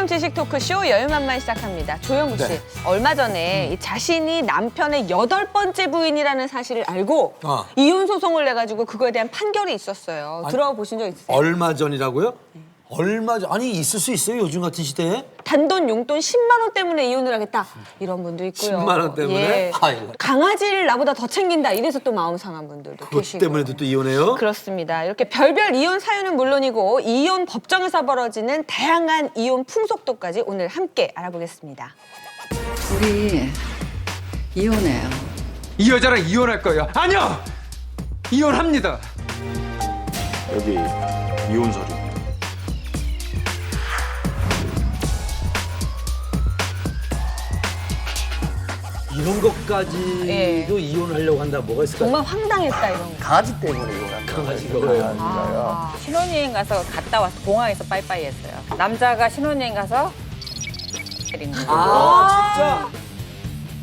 유쾌한 지식 토크쇼 여유만만 시작합니다. 조영구 씨, 네. 얼마 전에 이 자신이 남편의 8번째 부인이라는 사실을 알고 어. 이혼 소송을 내가지고 그거에 대한 판결이 있었어요. 들어보신 적 있으세요? 얼마 전이라고요? 얼마 전 아니 있을 수 있어요 요즘 같은 시대에? 단돈 용돈 10만 원 때문에 이혼을 하겠다 이런 분도 있고요. 10만 원 때문에? 예. 아이고. 강아지를 나보다 더 챙긴다 이래서 또 마음 상한 분들도 그것 계시고. 때문에도 또 이혼해요? 그렇습니다. 이렇게 별별 이혼 사유는 물론이고 이혼 법정에서 벌어지는 다양한 이혼 풍속도까지 오늘 함께 알아보겠습니다. 우리 이혼해요. 이 여자랑 이혼할 거예요. 아니요! 이혼합니다. 여기 이혼 서류. 이런 것까지도 예. 이혼하려고 한다 뭐가 있을까? 정말 황당했다 이런 거. 강아지 때문에 이혼한 강아지가 거예요. 왜요? 강아지가요. 신혼여행 가서 갔다 와서 공항에서 빠이빠이 했어요. 남자가 신혼여행 가서 때린 거예요. 아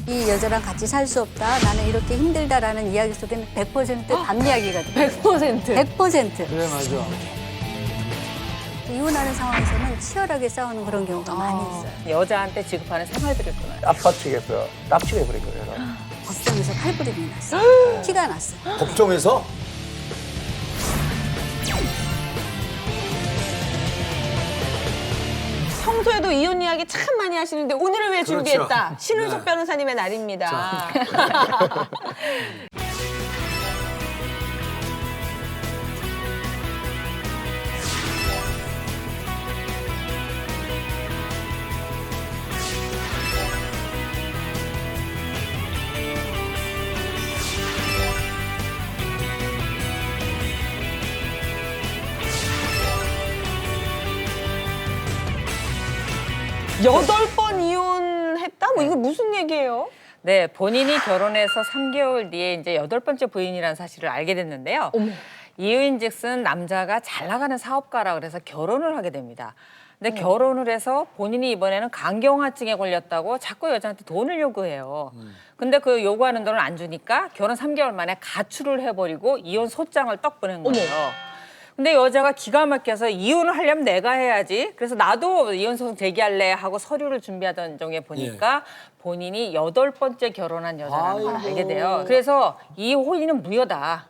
이 여자랑 같이 살 수 없다. 나는 이렇게 힘들다라는 이야기 속에는 100% 반 이야기가 들어요. 100%. 100%. 그래 맞아. 이혼하는 상황에서는 치열하게 싸우는 그런 경우가 많이 있어요. 여자한테 지급하는 생활비를 끊어요. 아빠 측에서 납치를 해버린 거예요. 법정에서 칼부림이 났어요. 티가 났어요. 법정에서? 평소에도 이혼 이야기 참 많이 하시는데 오늘은 왜 그렇죠. 준비했다? 신은석 네. 변호사님의 날입니다. 여덟 번 이혼했다? 뭐 이거 무슨 얘기예요? 네, 본인이 결혼해서 3개월 뒤에 이제 8번째 부인이라는 사실을 알게 됐는데요. 이유인즉슨 남자가 잘 나가는 사업가라 그래서 결혼을 하게 됩니다. 근데 결혼을 해서 본인이 이번에는 간경화증에 걸렸다고 자꾸 여자한테 돈을 요구해요. 근데 그 요구하는 돈을 안 주니까 결혼 3개월 만에 가출을 해버리고 이혼 소장을 떡 보낸 거예요. 근데 여자가 기가 막혀서 이혼을 하려면 내가 해야지. 그래서 나도 이혼 소송 제기할래 하고 서류를 준비하던 중에 보니까 본인이 8번째 결혼한 여자라는 걸 알게 돼요. 그래서 이 혼인은 무효다.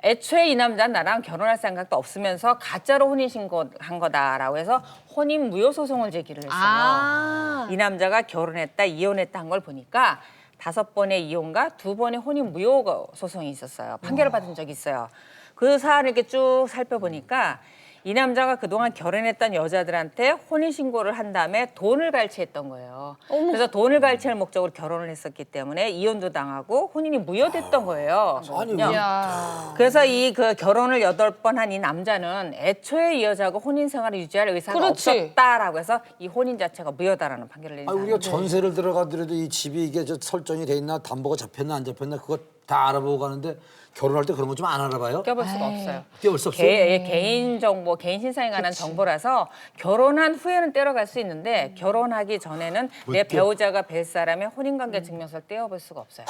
애초에 이 남자는 나랑 결혼할 생각도 없으면서 가짜로 혼인신고한 거다라고 해서 혼인 무효 소송을 제기를 했어요. 아. 이 남자가 결혼했다, 이혼했다 한 걸 보니까 5번의 이혼과 2번의 혼인 무효 소송이 있었어요. 판결을 받은 적이 있어요. 그 사안을 이렇게 쭉 살펴보니까 이 남자가 그동안 결혼했던 여자들한테 혼인신고를 한 다음에 돈을 갈취했던 거예요. 그래서 돈을 갈취할 목적으로 결혼을 했었기 때문에 이혼도 당하고 혼인이 무효됐던 거예요. 아니 그냥. 왜? 그래서 이 그 결혼을 8번 한 이 남자는 애초에 이 여자하고 혼인 생활을 유지할 의사가 그렇지. 없었다라고 해서 이 혼인 자체가 무효다라는 판결을 내린 아니 우리가 사안이죠. 전세를 들어가더라도 이 집이 이게 저 설정이 돼 있나 담보가 잡혔나 안 잡혔나 그거 다 알아보고 가는데 결혼할 때 그런 거 좀 안 알아봐요? 껴볼 수가 없어요. 띄울 수 없어? 개인 정보, 개인 신상에 관한 정보라서 결혼한 후에는 떼어갈 수 있는데 결혼하기 전에는 내 배우자가 뵐 사람의 혼인관계 증명서를 떼어볼 수가 없어요.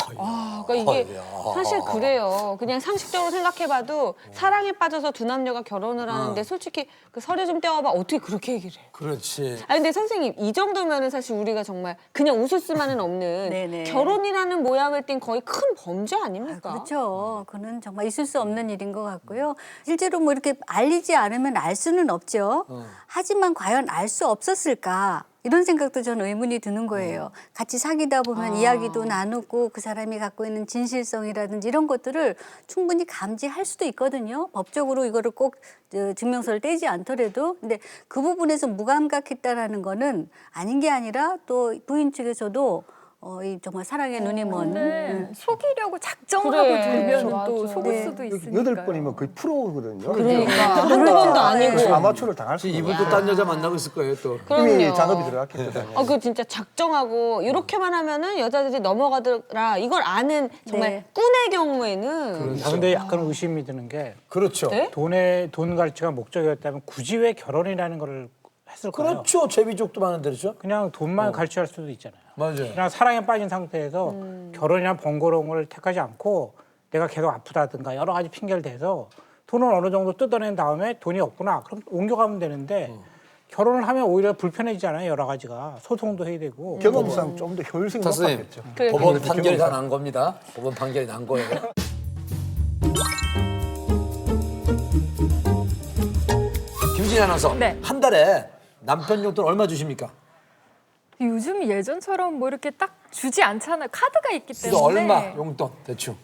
그러니까 이게 사실 그래요. 그냥 상식적으로 생각해봐도 사랑에 빠져서 두 남녀가 결혼을 하는데 솔직히 그 서류 좀 떼어봐 어떻게 그렇게 얘기를 해? 그렇지. 아 근데 선생님 이 정도면은 사실 우리가 정말 그냥 웃을 수만은 없는 네네. 결혼이라는 모양을 띈 거의 큰 범죄 아닙니까? 그렇죠. 그는 정말 있을 수 없는 일인 것 같고요. 실제로 뭐 이렇게 알리지 않으면 알 수는 없죠. 하지만 과연 알 수 없었을까? 이런 생각도 저는 의문이 드는 거예요. 같이 사귀다 보면 이야기도 나누고 그 사람이 갖고 있는 진실성이라든지 이런 것들을 충분히 감지할 수도 있거든요. 법적으로 이거를 꼭 증명서를 떼지 않더라도. 근데 그 부분에서 무감각했다라는 거는 아닌 게 아니라 또 부인 측에서도 이 정말 사랑의 눈이 먼 속이려고 작정하고 그래, 들면 맞아. 또 속을 네. 수도 있으니까. 8번이면 거의 프로거든요. 그러니까 한두 번도 아니고. 그래서 아마추어를 당할 수 이분 있어요. 또 딴 여자 만나고 있을 거예요 또. 이미 그럼요. 작업이 들어갔기 때문에. 그 진짜 작정하고 이렇게만 하면은 여자들이 넘어가더라 이걸 아는 정말 네. 꾼의 경우에는 아, 근데 약간 의심이 드는 게 그렇죠. 네? 돈 갈취가 목적이었다면 굳이 왜 결혼이라는 걸 했을까요? 그렇죠. 제비족도 많은데 그렇죠? 그냥 돈만 갈취할 수도 있잖아요. 맞아요. 그냥 사랑에 빠진 상태에서 결혼이나 번거로움을 택하지 않고 내가 계속 아프다든가 여러 가지 핑계를 대서 돈을 어느 정도 뜯어낸 다음에 돈이 없구나. 그럼 옮겨가면 되는데 결혼을 하면 오히려 불편해지잖아요. 여러 가지가 소송도 해야 되고. 경험상 좀 더 효율성이 선생님, 높았겠죠. 법원 판결이 다 난 겁니다. 법원 판결이 난 거예요. 김진희 아나운서, 네. 한 달에 남편 용돈 얼마 주십니까? 요즘 예전처럼 뭐 이렇게 딱 주지 않잖아요. 카드가 있기 이거 때문에. 얼마 용돈 대충?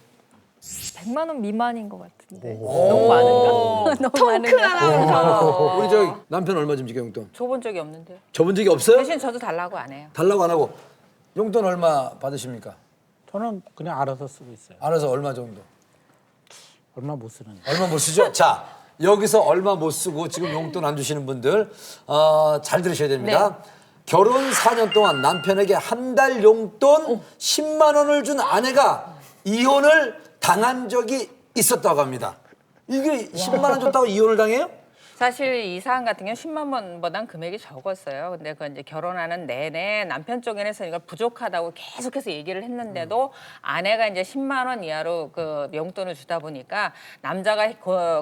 100만 원 미만인 것 같은데. 너무 많은가? 너무 많은가? 우리 저 남편 얼마 줍니까 용돈? 줘본 적이 없는데요. 줘본 적이 없어요? 대신 저도 달라고 안 해요. 달라고 안 하고 용돈 얼마 받으십니까? 저는 그냥 알아서 쓰고 있어요. 알아서 얼마 정도? 얼마 못 쓰는데. 얼마 못 쓰죠? 자, 여기서 얼마 못 쓰고 지금 용돈 안 주시는 분들 잘 들으셔야 됩니다. 결혼 4년 동안 남편에게 한 달 용돈 10만 원을 준 아내가 이혼을 당한 적이 있었다고 합니다. 이게 10만 원 줬다고 이혼을 당해요? 사실 이 사안 같은 경우는 10만 원보단 금액이 적었어요. 근데 그 이제 결혼하는 내내 남편 쪽에서 이걸 부족하다고 계속해서 얘기를 했는데도 아내가 이제 10만 원 이하로 그 용돈을 주다 보니까 남자가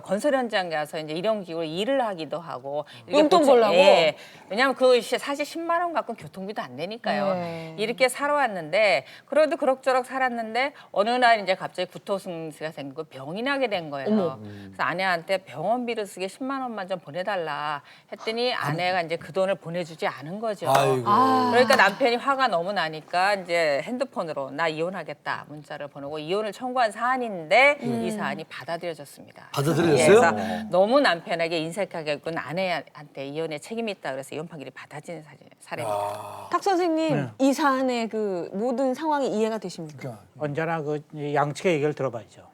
건설 현장 가서 이제 일용 기구로 일을 하기도 하고 용돈 벌라고? 예. 왜냐하면 그 사실 10만 원 갖고 교통비도 안 되니까요. 네. 이렇게 살아왔는데 그래도 그럭저럭 살았는데 어느 날 이제 갑자기 구토승수가 생기고 병이 나게 된 거예요. 그래서 아내한테 병원비를 쓰게 10만 원만 좀 보내달라 했더니 아내가 이제 그 돈을 보내주지 않은 거죠. 아이고. 그러니까 남편이 화가 너무 나니까 이제 핸드폰으로 나 이혼하겠다 문자를 보내고 이혼을 청구한 사안인데 이 사안이 받아들여졌습니다. 받아들여졌어요? 그래서 너무 남편에게 인색하게 군 아내한테 이혼에 책임이 있다 그래서 이혼 판결이 받아지는 사례입니다. 탁 선생님 이 사안의 그 모든 상황이 이해가 되십니까? 언제나 그 양측의 얘기를 들어봐야죠.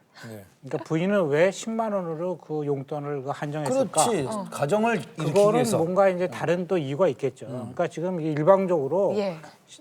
그러니까 부인은 왜 10만 원으로 그 용돈을 그 한정했을까? 그렇지. 가정을 일으키기 그거는 위해서. 뭔가 이제 다른 또 이유가 있겠죠. 그러니까 지금 일방적으로 예.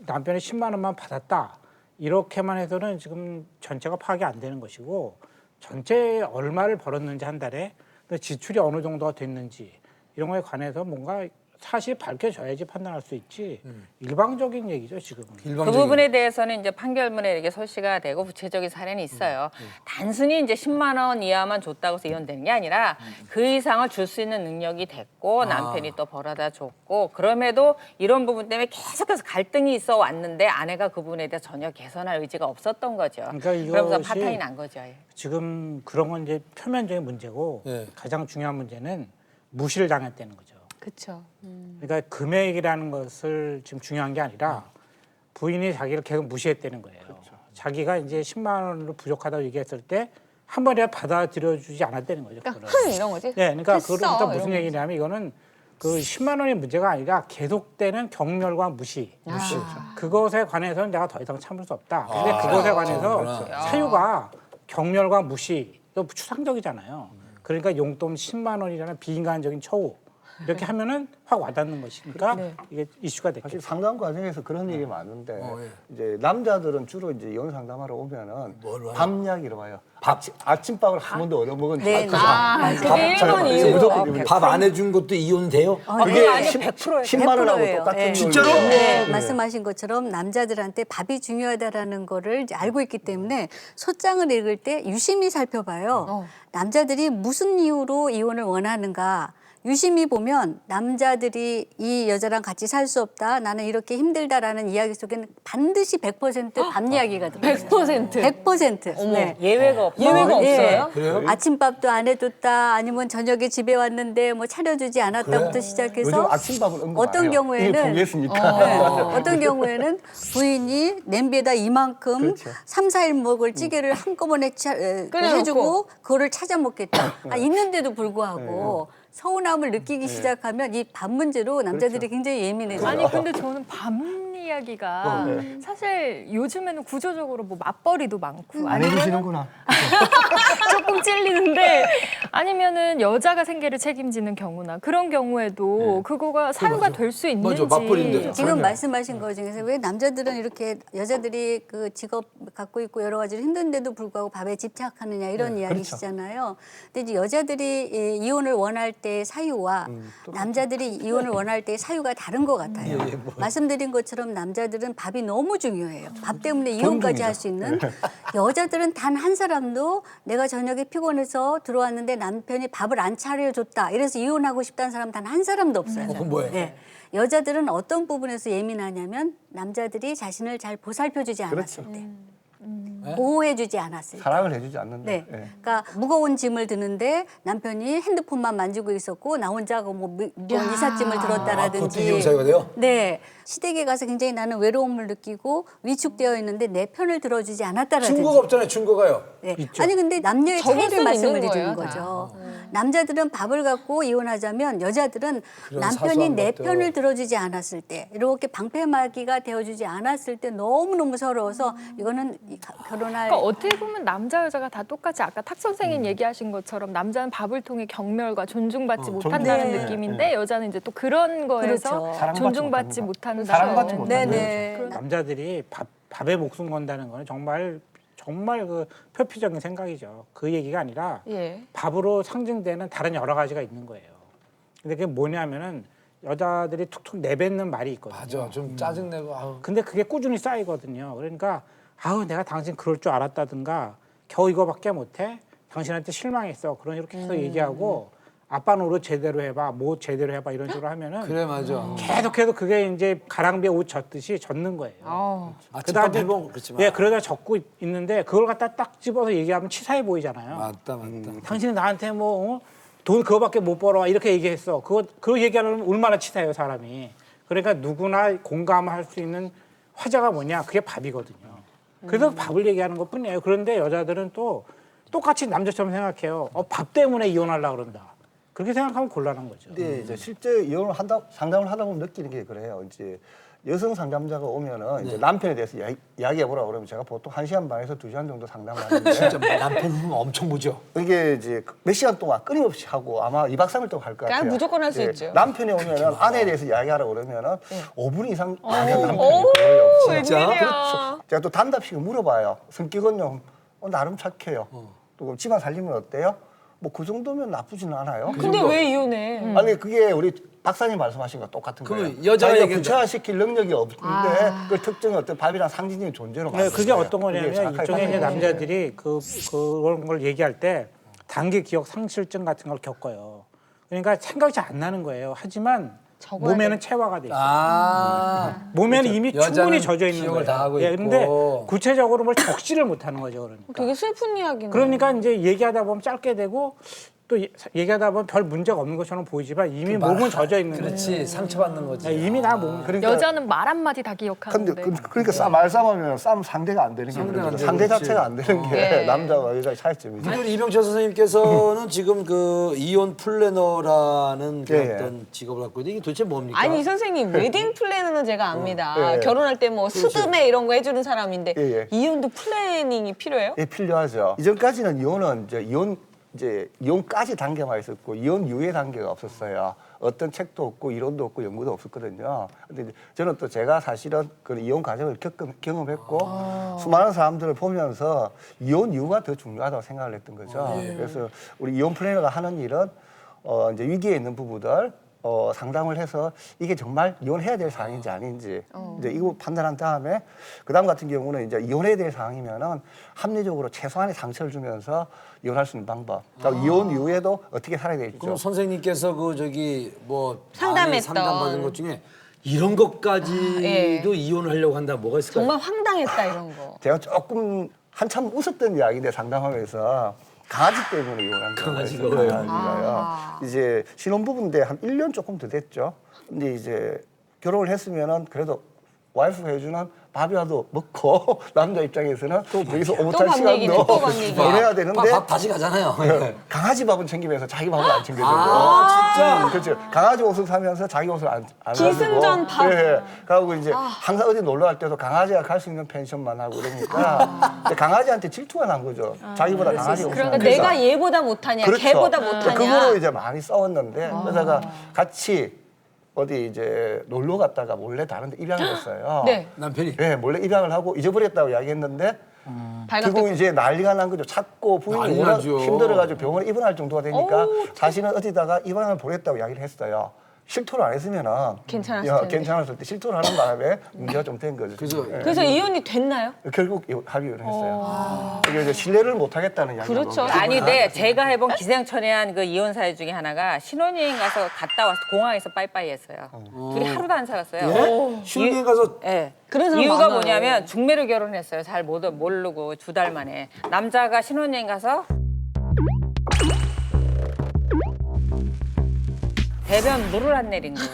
남편이 10만 원만 받았다. 이렇게만 해서는 지금 전체가 파악이 안 되는 것이고 전체 얼마를 벌었는지 한 달에 또 지출이 어느 정도가 됐는지 이런 거에 관해서 뭔가 사실 밝혀져야지 판단할 수 있지 일방적인 얘기죠 지금은. 그 부분에 대해서는 이제 판결문에 이렇게 설치가 되고 구체적인 사례는 있어요. 단순히 이제 10만 원 이하만 줬다고 해서 이혼되는 게 아니라 그 이상을 줄 수 있는 능력이 됐고 남편이 또 벌어다 줬고 그럼에도 이런 부분 때문에 계속해서 갈등이 있어 왔는데 아내가 그 부분에 대해서 전혀 개선할 의지가 없었던 거죠. 그러니까 그러면서 이것이 파탄이 난 거죠. 지금 그런 건 이제 표면적인 문제고 예. 가장 중요한 문제는 무시를 당했다는 거죠. 그렇죠. 그러니까 금액이라는 것을 지금 중요한 게 아니라 부인이 자기를 계속 무시했다는 거예요. 자기가 이제 10만 원으로 부족하다고 얘기했을 때 한 번이라도 받아들여주지 않았다는 거죠. 그러니까 그거를. 이런 거지. 네, 그러니까 됐어, 그러니까 무슨 이런 얘기냐면 이거는 그 10만 원의 문제가 아니라 계속되는 경멸과 무시. 그것에 관해서는 내가 더 이상 참을 수 없다. 근데 그것에 관해서 사유가 경멸과 무시, 또 추상적이잖아요. 그러니까 용돈 10만 원이라는 비인간적인 처우. 이렇게 하면은 확 와닿는 것이니까 이게 이슈가 됐겠죠. 사실 상담 과정에서 그런 일이 많은데 이제 남자들은 주로 이제 이혼 상담하러 오면은 밤 이야기로 와요. 아침밥을 한 번도 얻어 먹은 적이 네, 없어요. 그게 1번 이유로. 무조건 밥 안 해준 것도 이혼돼요? 그게 아니, 10만 원하고 100%예요. 똑같은 네. 진짜로? 네, 말씀하신 것처럼 남자들한테 밥이 중요하다라는 거를 이제 알고 있기 때문에 소장을 읽을 때 유심히 살펴봐요. 남자들이 무슨 이유로 이혼을 원하는가. 유심히 보면 남자들이 이 여자랑 같이 살 수 없다. 나는 이렇게 힘들다라는 이야기 속에는 반드시 100%밥 이야기가 들어요. 100%. 100%. 네. 예외가 없어요. 예외가 예. 없어요? 그래요? 아침밥도 안 해줬다. 아니면 저녁에 집에 왔는데 뭐 차려주지 않았다부터 요즘 시작해서 아침밥은 언급 안 어떤 해요. 경우에는 이미 포기했으니까. 네. 어떤 경우에는 부인이 냄비에다 이만큼 그렇죠. 3, 4일 먹을 찌개를 한꺼번에 끓여놓고. 해주고 그거를 찾아 먹겠다. 있는데도 불구하고 서운함을 느끼기 시작하면 이 밥 문제로 남자들이 굉장히 예민해져요. 아니 근데 저는 밥 이야기가 사실 요즘에는 구조적으로 뭐 맞벌이도 많고 안 해주시는구나. 조금 찔리는데 아니면은 여자가 생계를 책임지는 경우나 그런 경우에도 그거가 사유가 될 수 있는지 맞아, 맞벌이인데. 지금 말씀하신 거 중에서 왜 남자들은 이렇게 여자들이 그 직업 갖고 있고 여러 가지로 힘든데도 불구하고 밥에 집착하느냐 이런 이야기시잖아요. 근데 이제 여자들이 이혼을 원할 때의 사유와 남자들이 이혼을 원할 때의 사유가 다른 것 같아요. 말씀드린 것처럼 남자들은 밥이 너무 중요해요. 밥 때문에 이혼까지 할 수 있는. 여자들은 단 한 사람도 내가 저녁에 피곤해서 들어왔는데 남편이 밥을 안 차려줬다. 이래서 이혼하고 싶다는 사람 단 한 사람도 없어요. 그건 뭐예요? 네. 여자들은 어떤 부분에서 예민하냐면 남자들이 자신을 잘 보살펴주지 않았을 때. 보호해주지 않았을 때. 사랑을 해주지 않는다. 네. 예. 그러니까 무거운 짐을 드는데 남편이 핸드폰만 만지고 있었고 나 혼자 뭐 이삿짐을 들었다라든지. 그것도 이혼 사유가 돼요? 네. 시댁에 가서 굉장히 나는 외로움을 느끼고 위축되어 있는데 내 편을 들어주지 않았다라든지. 증거가 없잖아요. 증거가요. 네. 아니 근데 남녀의 적을 차이를 수는 말씀을 있는 드리는 거예요, 거죠. 남자들은 밥을 갖고 이혼하자면 여자들은 그런 남편이 사소한 내 것도. 편을 들어주지 않았을 때 이렇게 방패막이가 되어주지 않았을 때 너무너무 서러워서 이거는 결혼할 그러니까 어떻게 보면 남자 여자가 다 똑같이 아까 탁 선생님 얘기하신 것처럼 남자는 밥을 통해 경멸과 존중받지 못한다는 네. 느낌인데 여자는 이제 또 그런 거에서 그렇죠. 사랑받지 존중받지 못한다. 못한다. 사랑받지 못한다. 네네. 남자들이 밥에 목숨 건다는 거는 정말 그 표피적인 생각이죠. 그 얘기가 아니라 예. 밥으로 상징되는 다른 여러 가지가 있는 거예요. 근데 그게 뭐냐면은 여자들이 툭툭 내뱉는 말이 있거든요. 맞아. 좀 짜증내고. 아우. 근데 그게 꾸준히 쌓이거든요. 그러니까 아우 내가 당신 그럴 줄 알았다든가 겨우 이거밖에 못해? 당신한테 실망했어. 그런 식으로 계속 얘기하고 아빠 노릇 제대로 해봐. 뭐 제대로 해봐. 이런 식으로 하면은 그래 맞아. 계속해서 그게 이제 가랑비에 옷 젖듯이 젖는 거예요. 아침밥 해먹 그렇지만. 예, 그러다 적고 있는데 그걸 갖다 딱 집어서 얘기하면 치사해 보이잖아요. 맞다. 당신이 나한테 뭐 돈 그거밖에 못 벌어 이렇게 얘기했어. 그거 얘기하려면 얼마나 치사해요 사람이. 그러니까 누구나 공감할 수 있는 화제가 뭐냐? 그게 밥이거든요. 그래서 밥을 얘기하는 것뿐이에요. 그런데 여자들은 또 똑같이 남자처럼 생각해요. 밥 때문에 이혼하려고 그런다. 그렇게 생각하면 곤란한 거죠. 근데 이제 실제 이혼을 상담을 하다 보면 느끼는 게 그래요. 이제 여성 상담자가 오면은 이제 남편에 대해서 이야기해 보라 그러면 제가 보통 1시간 반에서 2시간 정도 상담을 하는데 진짜 남편은 엄청 보죠. 이게 이제 몇 시간 동안 끊임없이 하고 아마 2박 3일 동안 할 것 같아요. 그냥 무조건 할 수 예, 있죠. 남편이 오면은 아내에 대해서 이야기하라 그러면은 5분 이상 남편이 오, 그거예요. 웬일이야. 그렇죠. 제가 또 단답식으로 물어봐요. 성격은요? 나름 착해요. 또 그럼 집안 살림은 어때요? 뭐 그 정도면 나쁘지는 않아요. 근데 왜 이혼해? 아니 그게 우리 박사님 말씀하신 거 똑같은 거예요. 그럼 여자가 자기가 얘기했는데. 구체화시킬 능력이 없는데 그 특정한 어떤 밥이랑 상징적인 존재로 네, 그게 만들어요. 어떤 그게 거냐면 정확하게 이쪽에 이제 생각해요. 남자들이 그런 걸 얘기할 때 단기 기억 상실증 같은 걸 겪어요. 그러니까 생각이 잘 안 나는 거예요. 하지만 몸에는 체화가 돼 있어요. 몸에는 이미 여자는 충분히 젖어 있는 기억을 거예요. 다 하고 그런데 있고. 구체적으로 뭘 적지를 못하는 거죠. 그러니까. 되게 슬픈 이야기네. 그러니까 이제 얘기하다 보면 짧게 되고 또 얘기하다 보면 별 문제가 없는 것처럼 보이지만 이미 몸은 젖어 있는 거예요. 그렇지. 상처받는 거지. 이미 다 몸. 그러니까 여자는 말 한마디 다 근데 기억하는데. 그러니까 말싸움하면 싸움 상대가 안 되는 게 상대가 안 문제죠. 되는 상대 거지. 자체가 안 되는 게 예. 남자와 여자의 차이점이죠. 우리 이병철 선생님께서는 지금 그 이혼 플래너라는 그 예, 예. 어떤 직업을 갖고 있는데 이게 도대체 뭡니까? 아니 선생님 웨딩 플래너는 제가 압니다. 예. 결혼할 때 뭐 수드메 이런 거 해주는 사람인데 예, 예. 이혼도 플래닝이 필요해요? 예, 필요하죠. 이전까지는 이혼은 이제 이혼까지 단계만 있었고 이혼 이후의 단계가 없었어요. 어떤 책도 없고 이론도 없고 연구도 없었거든요. 근데 이제 저는 또 제가 사실은 그 이혼 과정을 경험했고 수많은 사람들을 보면서 이혼 이후가 더 중요하다고 생각을 했던 거죠. 그래서 우리 이혼 플래너가 하는 일은 이제 위기에 있는 부부들 상담을 해서 이게 정말 이혼해야 될 사항인지 아닌지 이제 이거 판단한 다음에 그다음 같은 경우는 이제 이혼해야 될 사항이면은 합리적으로 최소한의 상처를 주면서 이혼할 수 있는 방법. 그러니까 이혼 이후에도 어떻게 살아야 될지. 그럼 선생님께서 그 저기 뭐 상담했던. 상담받은 것 중에 이런 것까지도 예. 이혼하려고 한다 뭐가 있을까요? 정말 황당했다 이런 거. 제가 조금 한참 웃었던 이야기인데 상담하면서 강아지 때문에 이혼한 강아지가 거예요. 왜요? 강아지가요. 이제 신혼부부인데 한 1년 조금 더 됐죠. 근데 이제 결혼을 했으면은 그래도 와이프가 해주는 밥이라도 먹고 남자 입장에서는 또 여기서 오붓한 밥 얘기네, 시간도 또밥 얘기. 보내야 되는데 밥 다시 가잖아요. 강아지 밥은 챙기면서 자기 밥을 안 챙겨줘요. 아, 진짜? 그렇죠. 강아지 옷을 사면서 자기 옷을 안 기승전 밥. 예. 그리고 이제 항상 어디 놀러 갈 때도 강아지가 갈 수 있는 펜션만 하고 그러니까 이제 강아지한테 질투가 난 거죠. 자기보다 강아지 옷을 그러니까 안 내가 얘보다 못하냐, 그렇죠. 걔보다 못하냐. 그거로 이제 많이 싸웠는데 그러다가 같이 어디 이제 놀러 갔다가 몰래 다른 데 입양을 했어요. 네. 남편이 네, 몰래 입양을 하고 잊어버렸다고 이야기했는데 결국 이제 난리가 난 거죠. 찾고 부인이 난리 워낙 나죠. 힘들어가지고 병원에 입원할 정도가 되니까 자신은 어디다가 입양을 보냈다고 이야기를 했어요. 실토를 안 했으면은 괜찮았을 텐데. 괜찮았을 때 실토를 하는 바람에 문제가 좀 된 거죠. 그래서 예. 그래서 이혼이 됐나요? 결국 합의를 했어요. 이게 이제 신뢰를 못 하겠다는 이야기가 그렇죠. 나오죠. 아니, 네, 제가 해본 기생천외한 그 이혼 사유 중에 하나가 신혼여행 가서 갔다 와서 공항에서 빠이빠이 했어요. 둘이 하루도 안 살았어요. 예? 신혼여행 가서 예. 그런 사람 이유가 많아요. 뭐냐면 중매로 결혼했어요. 잘 모르고 2달 만에. 남자가 신혼여행 가서 대변 물을 안 내린 거예요.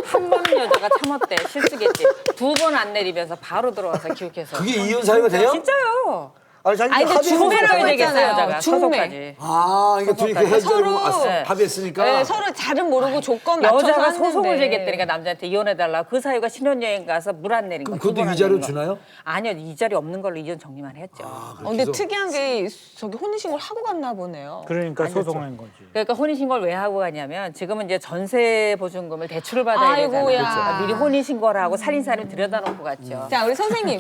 한 번은 여자가 참았대. 실수겠지. 2번 안 내리면서 바로 들어와서 기웃해서. 그게 이혼 사유가 돼요? 진짜요. 아니, 자기 아니, 근데 합의를 중매를 해서 중매로 얘기했어요, 했잖아요. 여자가. 중매. 서서까지. 아, 이게 둘이 그 헤어지려고 서로- 합의했으니까. 네, 서로 잘은 모르고 조건 맞춰서 여자가 했는데. 소송을 제기했다니까 남자한테 이혼해달라. 그 사유가 신혼여행 가서 물 안 내린 거. 그럼 그것도 2번 안 위자료 내린 거. 주나요? 아니요. 이자리 없는 걸로 이혼 정리만 했죠. 근데 특이한 게 저기 혼인신고를 하고 갔나 보네요. 그러니까 소송한 거지. 그러니까 혼인신고를 왜 하고 가냐면 지금은 이제 전세 보증금을 대출을 받아야 아이고야. 되잖아요. 미리 혼인신고를 하고 살인사를 들여다놓고 갔죠. 자, 우리 선생님.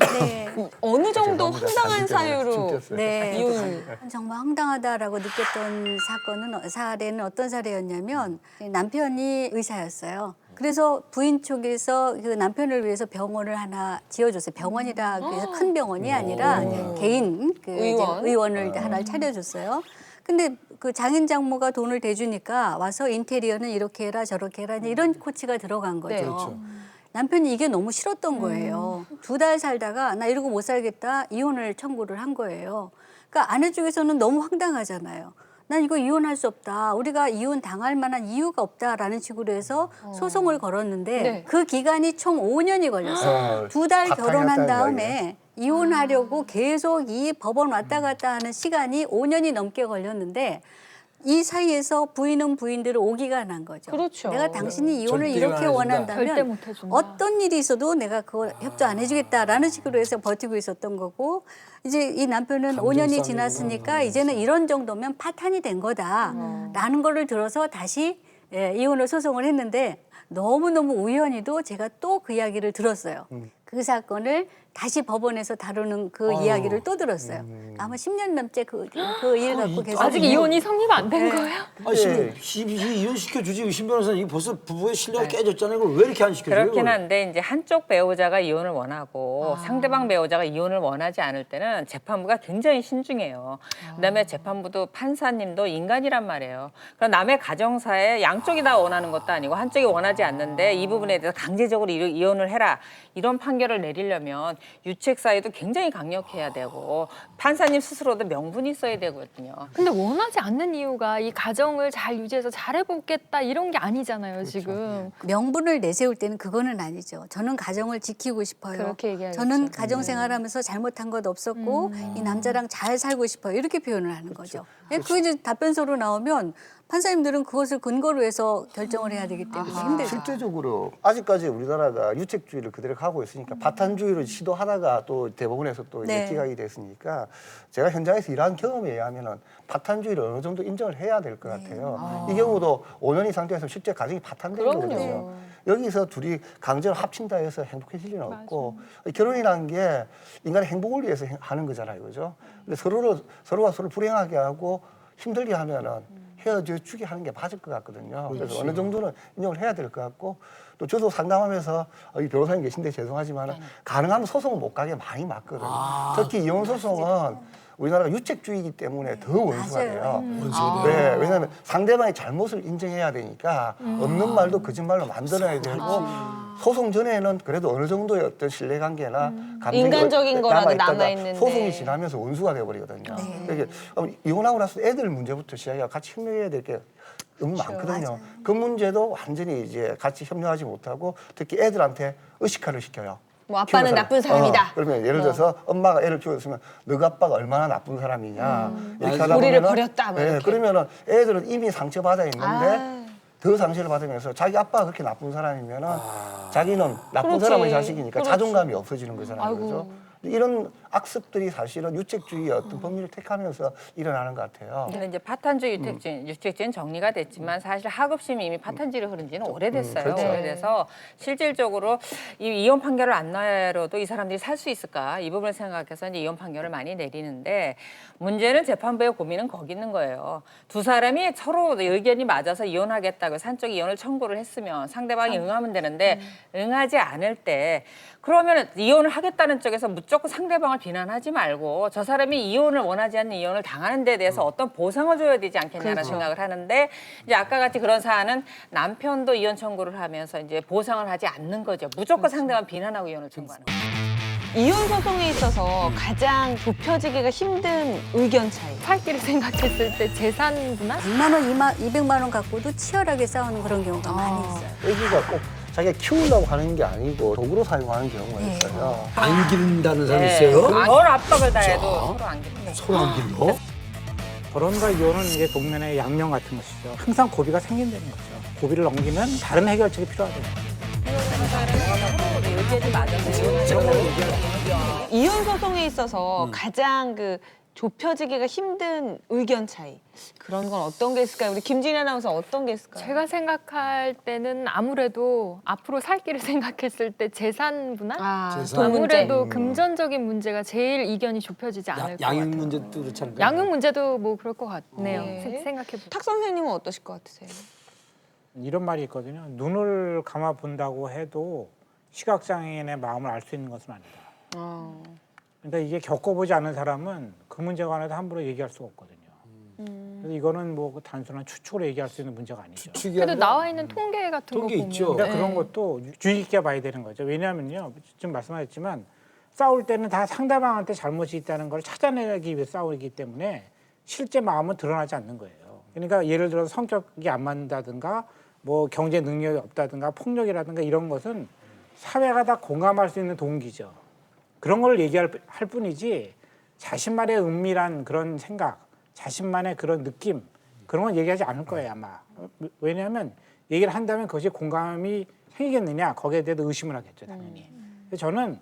어느 정도 죄송합니다. 황당한 사유로 진짜였어요. 네. 이혼. 정말 황당하다라고 느꼈던 사례는 어떤 사례였냐면 남편이 의사였어요. 그래서 부인 쪽에서 그 남편을 위해서 병원을 하나 지어줬어요. 병원이라 그래서 큰 병원이 아니라 개인 그 의원? 의원을 하나 차려줬어요. 근데 그 장인 장모가 돈을 대주니까 와서 인테리어는 이렇게 해라 저렇게 해라 이런 코치가 들어간 거죠. 네. 그렇죠. 남편이 이게 너무 싫었던 거예요. 2달 살다가 나 이러고 못 살겠다 이혼을 청구를 한 거예요. 그러니까 아내 쪽에서는 너무 황당하잖아요. 난 이거 이혼할 수 없다. 우리가 이혼 당할 만한 이유가 없다라는 식으로 해서 소송을 걸었는데 네. 그 기간이 총 5년이 걸렸어요. 2달 바탕이 결혼한 없다는 다음에 이혼하려고 계속 이 법원 왔다 갔다 하는 시간이 5년이 넘게 걸렸는데 이 사이에서 부인은 부인대로 오기가 난 거죠. 그렇죠. 내가 당신이 이혼을 절대 이렇게 안 해준다. 원한다면 절대 못 해준다. 어떤 일이 있어도 내가 그걸 협조 안 해주겠다라는 식으로 해서 버티고 있었던 거고 이제 이 남편은 5년이 지났으니까 이제는 이런 정도면 파탄이 된 거다라는 거를 들어서 다시 이혼을 소송을 했는데 너무너무 우연히도 제가 또 그 이야기를 들었어요. 그 사건을 다시 법원에서 다루는 그 이야기를 또 들었어요. 아마 10년 넘게 그 일 갖고 계속 아직 이혼이 성립 안 된 거예요? 아니, 이혼시켜주지. 신 변호사는 이게 벌써 부부의 신뢰가 깨졌잖아요. 이걸 왜 이렇게 안 시켜줘요? 그렇긴 이걸? 한데 이제 한쪽 배우자가 이혼을 원하고 상대방 배우자가 이혼을 원하지 않을 때는 재판부가 굉장히 신중해요. 그다음에 재판부도 판사님도 인간이란 말이에요. 그럼 남의 가정사에 양쪽이 다 원하는 것도 아니고 한쪽이 원하지 않는데 이 부분에 대해서 강제적으로 이혼을 해라 이런 판결을 내리려면 유책 사유도 굉장히 강력해야 되고 판사님 스스로도 명분이 있어야 되거든요. 근데 원하지 않는 이유가 이 가정을 잘 유지해서 잘해보겠다 이런 게 아니잖아요, 지금. 명분을 내세울 때는 그거는 아니죠. 저는 가정을 지키고 싶어요. 그렇게 얘기하겠죠. 저는 가정 생활하면서 잘못한 것 없었고 이 남자랑 잘 살고 싶어요. 이렇게 표현을 하는 거죠. 그 이제 답변서로 나오면 판사님들은 그것을 근거로 해서 결정을 해야 되기 때문에 힘들죠. 실제적으로 아직까지 우리나라가 유책주의를 그대로 가고 있으니까 파탄주의를 시도하다가 또 대법원에서 또 네. 기각이 됐으니까 제가 현장에서 일한 경험에 의하면은 파탄주의를 어느 정도 인정을 해야 될 것 같아요. 이 경우도 5년 이상 돼서 실제 가정이 파탄된 거거든요. 여기서 둘이 강제로 합친다 해서 행복해질 리는 없고 결혼이라는 게 인간의 행복을 위해서 하는 거잖아요, 그죠? 근데 서로가 서로 불행하게 하고 힘들게 하면은 헤어져 주게 하는 게 맞을 것 같거든요. 그래서 어느 정도는 인정을 해야 될 것 같고 또 저도 상담하면서 이 변호사님 계신데 죄송하지만 가능하면 소송은 못 가게 많이 막거든요. 특히 이혼 소송은 우리나라가 유책주의이기 때문에 더 원수가 돼요. 네, 왜냐하면 상대방의 잘못을 인정해야 되니까 없는 말도 거짓말로 만들어야 되고 소송 전에는 그래도 어느 정도의 어떤 신뢰관계나 감정이 인간적인 거라도 남아있다가 남아있는데. 소송이 지나면서 원수가 돼버리거든요. 이게 이혼하고 나서 애들 문제부터 시작해서 같이 협력해야 될 게 너무 많거든요. 그 문제도 완전히 이제 같이 협력하지 못하고 특히 애들한테 의식화를 시켜요. 뭐 아빠는 나쁜 사람이다. 그러면 예를 들어서 엄마가 애를 키웠으면 너가 아빠가 얼마나 나쁜 사람이냐 이렇게 하다 우리를 보면은 버렸다, 뭐 이렇게. 그러면은 애들은 이미 상처받아 있는데 더 상처를 받으면서 자기 아빠가 그렇게 나쁜 사람이면은 자기는 나쁜 그렇지. 사람의 자식이니까 그렇지. 자존감이 없어지는 거잖아요. 아이고. 그죠? 이런 악습들이 사실은 유책주의의 어떤 법률을 택하면서 일어나는 것 같아요. 근데 이제 파탄주의 유책주의는 정리가 됐지만 사실 하급심이 이미 파탄주의로 흐른 지는 오래됐어요. 그렇죠. 오래돼서 실질적으로 이 이혼 판결을 안 나야로도 이 사람들이 살 수 있을까 이 부분을 생각해서 이제 이혼 판결을 많이 내리는데 문제는 재판부의 고민은 거기 있는 거예요. 두 사람이 서로 의견이 맞아서 이혼하겠다고 산적 이혼을 청구를 했으면 상대방이 응하면 되는데 응하지 않을 때 그러면 이혼을 하겠다는 쪽에서 무조건 상대방을 비난하지 말고 저 사람이 이혼을 원하지 않는 이혼을 당하는 데 대해서 어떤 보상을 줘야 되지 않겠냐라는 생각을 하는데 이제 아까 같이 그런 사안은 남편도 이혼 청구를 하면서 이제 보상을 하지 않는 거죠. 무조건 상대방 비난하고 이혼을 청구하는 거죠. 이혼 소송에 있어서 가장 좁혀지기가 힘든 의견 차이. 살 길을 생각했을 때 재산 분할? 100만 원, 200만 원 갖고도 치열하게 싸우는 그런 경우가 많이 있어요. 애기가 꼭 자기가 키우려고 하는 게 아니고 도구로 사용하는 경우가 있어요. 안기른다는 사람이 네. 있어요? 덜 압박을 다해도 서로 안 기쁘네. 서로 안기려? 결혼과 이혼은 이게 동면의 양면 같은 것이죠. 항상 고비가 생긴다는 거죠. 고비를 넘기면 다른 해결책이 필요하죠. 의견이 맞아서 이혼 소송에 있어서 가장 그 좁혀지기가 힘든 의견 차이. 그런 건 어떤 게 있을까요? 우리 김진희 아나운서 어떤 게 있을까요? 제가 생각할 때는 아무래도 앞으로 살 길을 생각했을 때 재산 분할? 재산. 아무래도 금전적인 문제가 제일 이견이 좁혀지지 않을 것 같아요. 양육 문제도 그렇지 않을까요? 양육 문제도 뭐 그럴 것 같네요. 네. 생각해보면. 탁 선생님은 어떠실 것 같으세요? 이런 말이 있거든요. 눈을 감아 본다고 해도 시각장애인의 마음을 알 수 있는 것은 아니다. 그러니까 이게 겪어보지 않은 사람은 그 문제에 관해서 함부로 얘기할 수가 없거든요. 그래서 이거는 뭐 단순한 추측으로 얘기할 수 있는 문제가 아니죠. 그래도 나와 있는 통계 같은 거 통계 보면 있죠. 그러니까 그런 것도 주의 깊게 봐야 되는 거죠. 왜냐하면요, 지금 말씀하셨지만 싸울 때는 다 상대방한테 잘못이 있다는 걸 찾아내기 위해 싸우기 때문에 실제 마음은 드러나지 않는 거예요. 그러니까 예를 들어서 성격이 안 맞는다든가 뭐 경제 능력이 없다든가 폭력이라든가 이런 것은 사회가 다 공감할 수 있는 동기죠. 그런 걸 얘기할 뿐이지 자신만의 은밀한 그런 생각, 자신만의 그런 느낌 그런 건 얘기하지 않을 거예요 아마. 왜냐하면 얘기를 한다면 그것이 공감이 생기겠느냐 거기에 대해서 의심을 하겠죠 당연히. 그래서 저는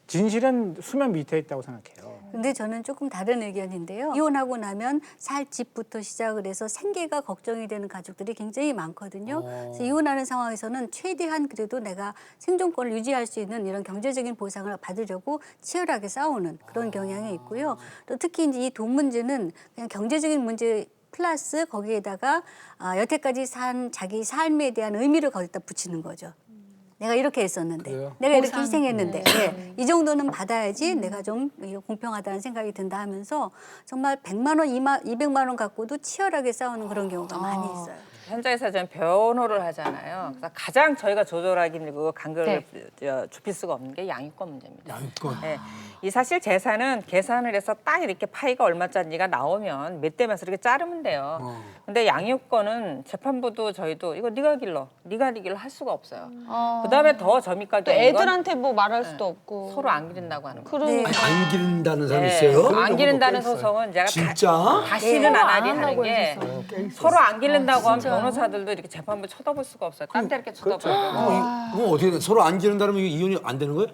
진실은 수면 밑에 있다고 생각해요. 근데 저는 조금 다른 의견인데요. 이혼하고 나면 살 집부터 시작을 해서 생계가 걱정이 되는 가족들이 굉장히 많거든요. 그래서 이혼하는 상황에서는 최대한 그래도 내가 생존권을 유지할 수 있는 이런 경제적인 보상을 받으려고 치열하게 싸우는 그런 경향이 있고요. 또 특히 이제 이 돈 문제는 그냥 경제적인 문제 플러스 거기에다가 여태까지 산 자기 삶에 대한 의미를 거기다 붙이는 거죠. 내가 이렇게 했었는데, 그래요? 내가 이렇게 희생했는데, 네. 이 정도는 받아야지 내가 좀 공평하다는 생각이 든다 하면서 정말 100만 원, 200만 원 갖고도 치열하게 싸우는 그런 경우가 많이 있어요. 현장에서 저는 변호를 하잖아요. 그래서 가장 저희가 조절하기 힘들고 간격을 좁힐 수가 없는 게 양육권 문제입니다. 양육권. 네. 이 사실 재산은 계산을 해서 딱 이렇게 파이가 얼마짜리가 나오면 몇 대 몇으로 이렇게 자르면 돼요. 근데 양육권은 재판부도 저희도 이거 네가 길러, 네가 이기를 할 수가 없어요. 그다음에 더 점입각이 또 있는 건 애들한테 뭐 말할 수도 없고. 서로 안 기른다고 하는 거예요. 그러니까. 안 기른다는 사람이 네. 있어요? 안 기른다는 소송은 제가 진짜? 다시는 안 하리 하는 게 서로 안 기른다고 하면 진짜요? 변호사들도 이렇게 재판부 쳐다볼 수가 없어요. 딴 데 이렇게 쳐다보고. 그럼 어떻게 돼? 서로 안 기른다면 이거 이혼이 안 되는 거예요?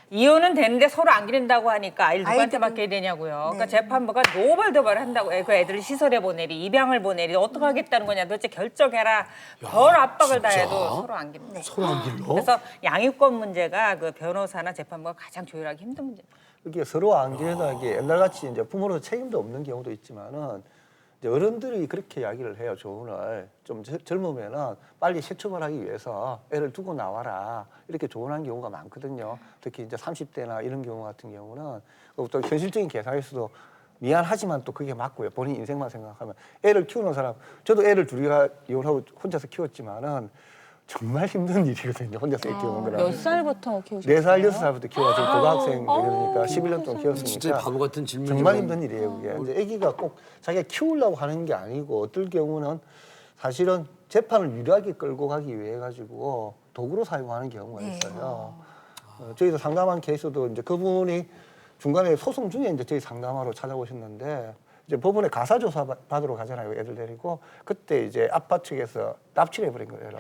이혼은 되는데 서로 안 기른다고 하니까 아이를 누구한테 맡겨야 되냐고요. 그러니까 재판부가 노벌도벌 한다고 그 애들을 시설에 보내리, 입양을 보내리, 어떻게 하겠다는 거냐. 도대체 결정해라. 별 압박을 진짜? 다해도 서로 안 기른다. 서로 안 길러? 그래서 양육권 문제가 그 변호사나 재판부가 가장 조율하기 힘든 문제입니다. 이게 서로 안 기르다 게 옛날같이 이제 부모로서 책임도 없는 경우도 있지만은 이제 어른들이 그렇게 이야기를 해요. 조언을 좀 젊으면은 빨리 실추발하기 위해서 애를 두고 나와라 이렇게 조언한 경우가 많거든요. 특히 이제 30대나 이런 경우 같은 경우는 또 현실적인 계산일 수도 미안하지만 또 그게 맞고요. 본인 인생만 생각하면 애를 키우는 사람 저도 애를 둘이가 이혼하고 혼자서 키웠지만은 정말 힘든 일이거든요. 혼자서 애 키우는 거라. 몇 살부터 키우셨어요? 4살, 6살부터 키워가지고 고등학생 이러니까 11년 동안 키웠으니까 진짜 바보 같은 질문이 정말 힘든 일이에요. 그게. 이제 아기가 꼭 자기가 키우려고 하는 게 아니고 어떨 경우는 사실은 재판을 유리하게 끌고 가기 위해 가지고 도구로 사용하는 경우가 있어요. 저희도 상담한 케이스도 이제 그분이 중간에 소송 중에 이제 저희 상담하러 찾아오셨는데 이제 법원에 가사조사 받으러 가잖아요. 애들 데리고 그때 이제 아빠 측에서 납치를 해버린 거예요.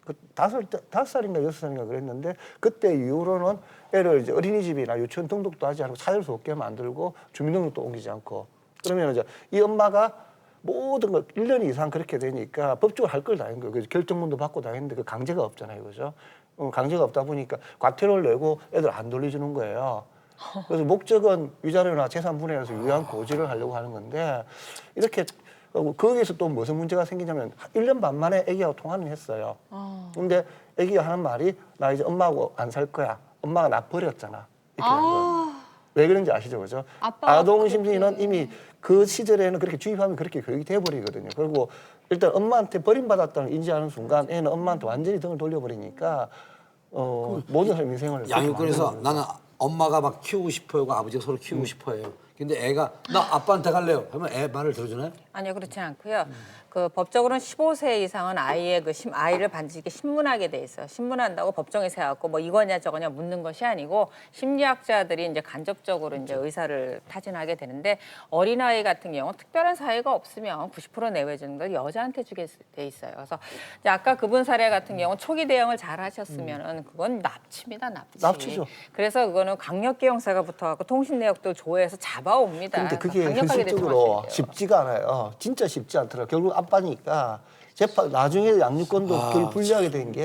그 5살인가 6살인가 그랬는데 그때 이후로는 애를 이제 어린이집이나 유치원 등록도 하지 않고 찾을 수 없게 만들고 주민등록도 옮기지 않고 그러면 이제 이 엄마가 모든 걸 1년 이상 그렇게 되니까 법적으로 할 걸 다 한 거예요. 그래서 결정문도 받고 다 했는데 그 강제가 없잖아요. 그죠? 강제가 없다 보니까 과태료를 내고 애들 안 돌려주는 거예요. 그래서 목적은 위자료나 재산 분해해서 유한 고지를 하려고 하는 건데 이렇게 거기에서 또 무슨 문제가 생기냐면 1년 반 만에 애기하고 통화는 했어요. 근데 애기가 하는 말이 나 이제 엄마하고 안 살 거야. 엄마가 나 버렸잖아. 이렇게 한 거예요. 왜 그런지 아시죠? 그죠? 아동심리는 이미 그 시절에는 그렇게 주입하면 그렇게 교육이 돼버리거든요. 그리고 일단 엄마한테 버림받았다는 인지하는 순간 애는 엄마한테 완전히 등을 돌려버리니까 모든 사람 인생을 양육권에서 나는 엄마가 막 키우고 싶어요고 아버지가 서로 키우고 싶어요. 근데 애가 나 아빠한테 갈래요. 하면 애 말을 들어주나요? 아니요, 그렇지 않고요. 그 법적으로는 15세 이상은 아이의 아이를 반드시 신문하게 돼 있어요. 신문한다고 법정에 세워갖고 뭐 이거냐 저거냐 묻는 것이 아니고 심리학자들이 이제 간접적으로 이제 의사를 타진하게 되는데 어린아이 같은 경우 특별한 사유가 없으면 90% 내외주는 걸 여자한테 주게 돼 있어요. 그래서 이제 아까 그분 사례 같은 경우 초기 대응을 잘 하셨으면은 그건 납치입니다, 납치. 납치죠. 그래서 그거는 강력기 형사가 붙어갖고 통신 내역들 조회해서 잡아옵니다. 근데 그게 강력하게 현실적으로 대처하셔야 돼요. 쉽지가 않아요. 진짜 쉽지 않더라고요. 결국 아빠니까 재판 나중에 양육권도 그걸 분리하게 된 게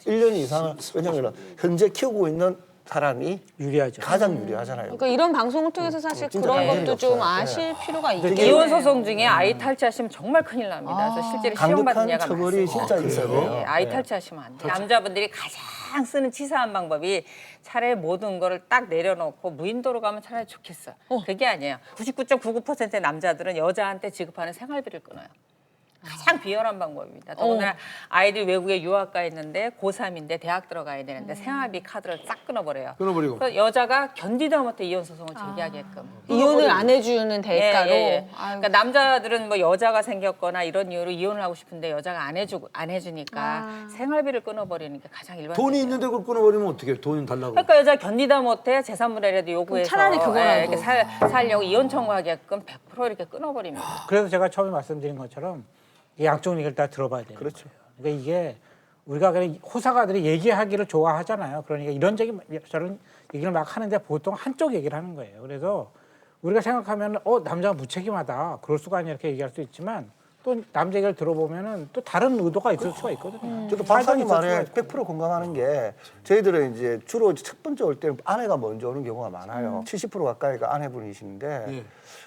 1년 이상을 왜냐하면 현재 키우고 있는 사람이 유리하죠. 가장 유리하잖아요. 그러니까 이런 방송을 통해서 사실 진짜 그런 관계가 것도 좀 없어요. 아실 네. 필요가 있겠네요. 이혼 소송 중에 아이 탈취하시면 정말 큰일 납니다. 그래서 실제로 시험받은 강력한 예가 처벌이 많습니다. 진짜 있어야 돼요. 네, 아이 탈취하시면 안 돼요. 남자분들이 가장 쓰는 치사한 방법이 차라리 모든 거를 딱 내려놓고 무인도로 가면 차라리 좋겠어요. 그게 아니에요. 99.99%의 남자들은 여자한테 지급하는 생활비를 끊어요. 가장 비열한 방법입니다. 더군다나 아이들이 외국에 유학 가 있는데 고3인데 대학 들어가야 되는데 생활비 카드를 싹 끊어버려요. 끊어버리고. 그래서 여자가 견디다 못해 이혼 소송을 제기하게끔. 이혼을 안 해주는 대가로. 예. 아유. 그러니까 남자들은 뭐 여자가 생겼거나 이런 이유로 이혼을 하고 싶은데 여자가 안 해주니까 생활비를 끊어버리니까 가장 일반적이에요. 돈이 있는데 그걸 끊어버리면 어떻게 해요? 돈 달라고. 그러니까 여자 견디다 못해 재산분해라도 요구해서 차라리 그거라도. 이렇게 살려고 이혼 청구하게끔 100% 이렇게 끊어버립니다. 그래서 제가 처음에 말씀드린 것처럼 이 양쪽 얘기를 다 들어봐야 돼요. 그렇죠. 그러니까 이게 우리가 그냥 호사가들이 얘기하기를 좋아하잖아요. 그러니까 이런 저런 얘기를 막 하는데 보통 한쪽 얘기를 하는 거예요. 그래서 우리가 생각하면 남자가 무책임하다 그럴 수가 아니야 이렇게 얘기할 수 있지만 또 남자 얘기를 들어보면은 또 다른 의도가 있을 수가 있거든요. 저도 박사님 말에 100% 공감하는 게 저희들은 이제 주로 첫 번째 올 때는 아내가 먼저 오는 경우가 많아요. 70% 가까이가 아내분이신데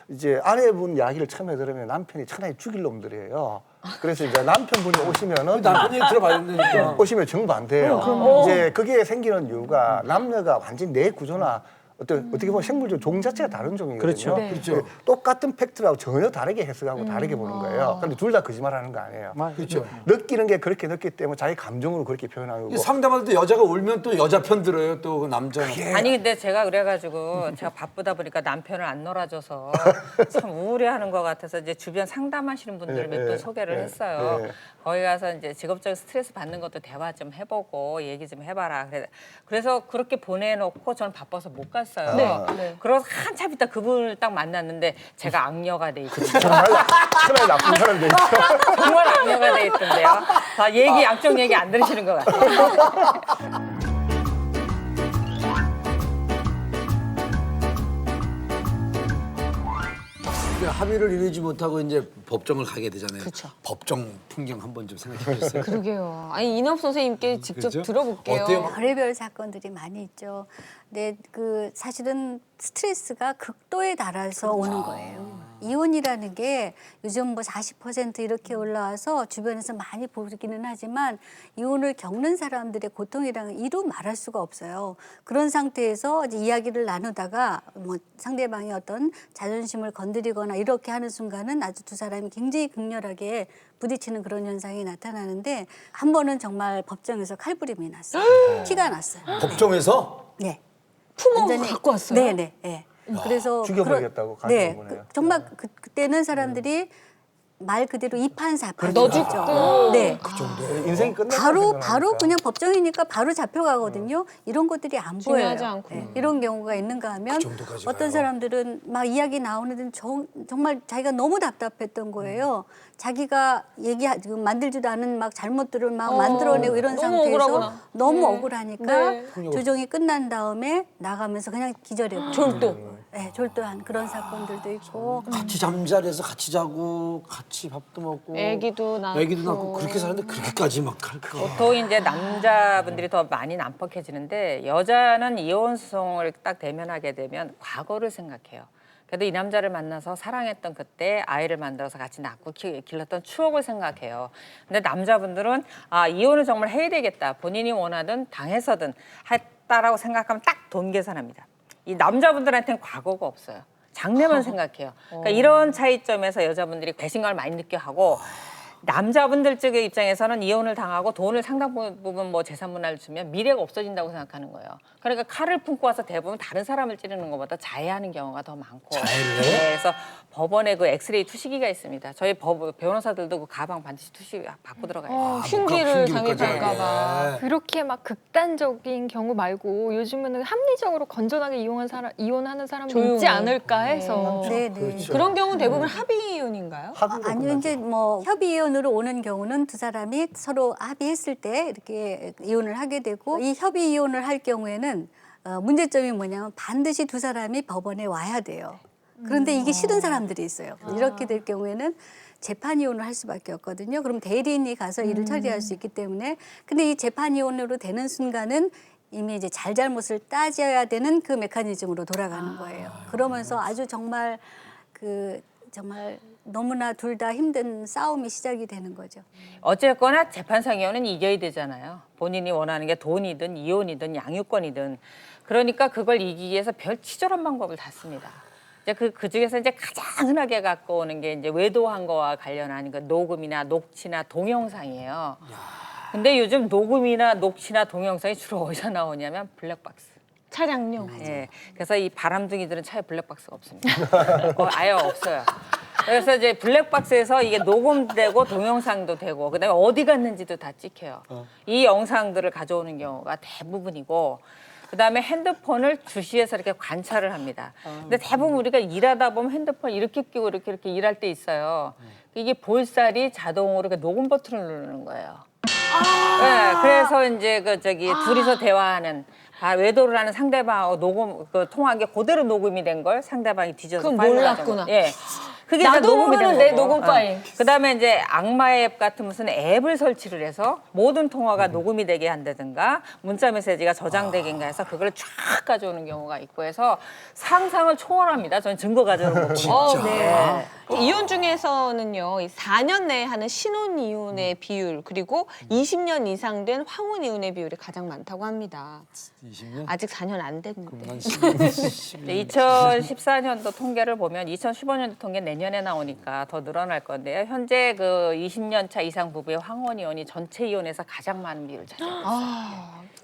이제 아내분 이야기를 처음에 들으면 남편이 차라리 죽일 놈들이에요. 그래서 이제 남편분이 오시면은 남편 얘기 들어봐야 되니까. 오시면 정반대예요. 이제 그게 생기는 이유가 남녀가 완전 내 구조나 어떻게 보면 생물적 종 자체가 다른 종이거든요. 그렇죠. 네. 그렇죠. 똑같은 팩트라고 전혀 다르게 해석하고 다르게 보는 거예요. 그런데 둘 다 거짓말하는 거 아니에요. 그렇죠. 느끼는 게 그렇게 느끼기 때문에 자기 감정으로 그렇게 표현하는 거고. 상담할 때 여자가 울면 또 여자 편 들어요. 또 그 남자는. 아니 근데 제가 그래가지고 제가 바쁘다 보니까 남편을 안 놀아줘서 참 우울해하는 것 같아서 이제 주변 상담하시는 분들 몇 분 소개를 했어요. 거기 가서 이제 직업적인 스트레스 받는 것도 대화 좀 해보고 얘기 좀 해봐라. 그래서 그렇게 보내놓고 저는 바빠서 못 갔어요. 네. 그래서 한참 있다 그분을 딱 만났는데 제가 악녀가 돼 있거든요. 차라리 나쁜 사람 돼 있죠. 정말 악녀가 돼 있던데요. 다 양쪽 얘기 안 들으시는 것 같아요. 합의를 이루지 못하고 이제 법정을 가게 되잖아요. 법정 풍경 한번 좀 생각해 보셨어요? 그러게요. 아니 이인업 선생님께 직접 그렇죠? 들어볼게요. 어때요? 별의별 사건들이 많이 있죠. 근데 그 사실은 스트레스가 극도에 달해서 오는 거예요. 이혼이라는 게 요즘 뭐 40% 이렇게 올라와서 주변에서 많이 보기는 하지만 이혼을 겪는 사람들의 고통이랑은 이루 말할 수가 없어요. 그런 상태에서 이제 이야기를 나누다가 뭐 상대방의 어떤 자존심을 건드리거나 이렇게 하는 순간은 아주 두 사람이 굉장히 극렬하게 부딪히는 그런 현상이 나타나는데 한 번은 정말 법정에서 칼부림이 났어요. 피가 났어요. 법정에서? 네. 품어 완전히- 갖고 왔어요? 네네. 네. 그래서 죽여버리겠다고 네, 가져온 거네요. 정말 그때는 사람들이 말 그대로 이판사판. 너 죽고. 네. 그 정도예요. 인생이 끝났다 바로 생각하니까. 그냥 법정이니까 바로 잡혀가거든요. 이런 것들이 안 보여요. 중요하지 않구나. 네, 이런 경우가 있는가 하면 정도까지 어떤 가요? 사람들은 막 이야기 나오는 데는 정말 자기가 너무 답답했던 거예요. 자기가 만들지도 않은 막 잘못들을 막 만들어내고 이런 너무 상태에서 억울하구나. 너무 네. 억울하니까 네. 조정이 끝난 다음에 나가면서 그냥 기절해버려요. 졸도. 네, 졸도한 그런 사건들도 있고. 같이 잠자리에서 같이 자고 같이 밥도 먹고 애기도 낳고. 애기도 낳고 그렇게 사는데 그렇게까지 막 할까? 보통 이제 남자분들이 더 많이 난폭해지는데 여자는 이혼 소송을 딱 대면하게 되면 과거를 생각해요. 그래도 이 남자를 만나서 사랑했던 그때 아이를 만들어서 같이 낳고 길렀던 추억을 생각해요. 근데 남자분들은 이혼을 정말 해야 되겠다. 본인이 원하든 당해서든 했다라고 생각하면 딱 돈 계산합니다. 이 남자분들한테는 과거가 없어요. 장래만 생각해요. 그러니까 이런 차이점에서 여자분들이 배신감을 많이 느껴 하고 남자분들 쪽의 입장에서는 이혼을 당하고 돈을 상당 부분 뭐 재산 분할을 주면 미래가 없어진다고 생각하는 거예요. 그러니까 칼을 품고 와서 대부분 다른 사람을 찌르는 것보다 자해하는 경우가 더 많고. 자해를? 네, 그래서 법원에 그 엑스레이 투시기가 있습니다. 저희 변호사들도 그 가방 반드시 투시 받고 들어가야 돼요. 흉기를 흉기까지 당해줄까 봐. 하게. 그렇게 막 극단적인 경우 말고 요즘에는 합리적으로 건전하게 이혼하는 사람도 조용히. 있지 않을까 해서. 네, 네. 그런 경우는 대부분 합의 이혼인가요? 아니요, 이제 뭐 협의 이혼으로 오는 경우는 두 사람이 서로 합의했을 때 이렇게 이혼을 하게 되고 이 협의 이혼을 할 경우에는 문제점이 뭐냐면 반드시 두 사람이 법원에 와야 돼요. 그런데 이게 싫은 사람들이 있어요. 이렇게 될 경우에는 재판 이혼을 할 수밖에 없거든요. 그럼 대리인이 가서 일을 처리할 수 있기 때문에 근데 이 재판 이혼으로 되는 순간은 이미 이제 잘잘못을 따져야 되는 그 메커니즘으로 돌아가는 거예요. 그러면서 아주 정말 정말 너무나 둘 다 힘든 싸움이 시작이 되는 거죠. 어쨌거나 재판상 이혼은 이겨야 되잖아요. 본인이 원하는 게 돈이든 이혼이든 양육권이든. 그러니까 그걸 이기기 위해서 별 치졸한 방법을 다 씁니다. 이제 그 중에서 이제 가장 흔하게 갖고 오는 게 이제 외도한 거와 관련한 그 녹음이나 녹취나 동영상이에요. 근데 요즘 녹음이나 녹취나 동영상이 주로 어디서 나오냐면 블랙박스. 차량용. 예. 그래서 이 바람둥이들은 차에 블랙박스가 없습니다. 아예 없어요. 그래서 이제 블랙박스에서 이게 녹음되고 동영상도 되고 그다음에 어디 갔는지도 다 찍혀요. 이 영상들을 가져오는 경우가 대부분이고 그다음에 핸드폰을 주시해서 이렇게 관찰을 합니다. 근데 대부분 우리가 일하다 보면 핸드폰 이렇게 끼고 이렇게 일할 때 있어요. 이게 볼살이 자동으로 이렇게 녹음 버튼을 누르는 거예요. 네, 그래서 이제 둘이서 대화하는 외도를 하는 상대방하고 녹음 통화한 게 그대로 녹음이 된 걸 상대방이 뒤져서 그건 파일을 몰랐구나. 가져온 거. 예. 그게 나도 다 녹음이 된 모르는 내 거고. 녹음 파일. 그다음에 이제 악마의 앱 같은 무슨 앱을 설치를 해서 모든 통화가 녹음이 되게 한다든가 문자 메시지가 저장되게인가 해서 그걸 쫙 가져오는 경우가 있고 해서 상상을 초월합니다. 저는 증거 가져오는 거 보면. 네. 이혼 중에서는요, 이 4년 내에 하는 신혼 이혼의 비율 그리고 20년 이상 된 황혼 이혼의 비율이 가장 많다고 합니다. 20년? 아직 4년 안 됐는데. 난 10년. 2014년도 통계를 보면 2015년도 통계 내년에 나오니까 더 늘어날 건데요. 현재 그 20년 차 이상 부부의 황혼 이혼이 전체 이혼에서 가장 많은 비율을 차지합니다.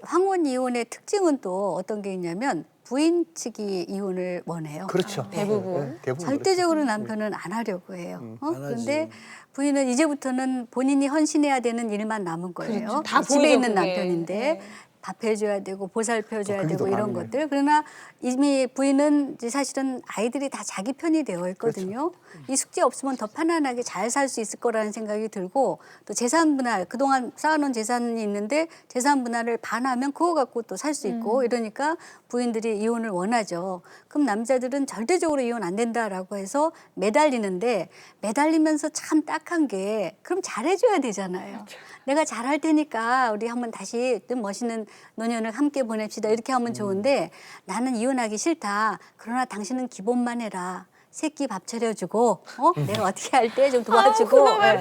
황혼 이혼의 특징은 또 어떤 게 있냐면 부인 측이 이혼을 원해요. 그렇죠. 대부분. 네, 대부분 절대적으로 남편은 안 하려고 해요. 안 하지. 그런데 부인은 이제부터는 본인이 헌신해야 되는 일만 남은 거예요. 그렇죠. 다 집에 보이죠, 있는 그게. 남편인데 네. 밥 해줘야 되고 보살펴줘야 그게 되고 더 이런 많네. 것들. 그러나 이미 부인은 이제 사실은 아이들이 다 자기 편이 되어 있거든요. 이 숙제 없으면 더 편안하게 잘 살 수 있을 거라는 생각이 들고 또 재산 분할 그동안 쌓아놓은 재산이 있는데 재산 분할을 반하면 그거 갖고 또 살 수 있고 이러니까 부인들이 이혼을 원하죠. 그럼 남자들은 절대적으로 이혼 안 된다라고 해서 매달리는데 매달리면서 참 딱한 게 그럼 잘해줘야 되잖아요. 내가 잘할 테니까 우리 한번 다시 또 멋있는 노년을 함께 보냅시다. 이렇게 하면 좋은데 나는 이혼하기 싫다. 그러나 당신은 기본만 해라. 새끼 밥 차려주고 내가 어떻게 할 때 좀 도와주고. 네.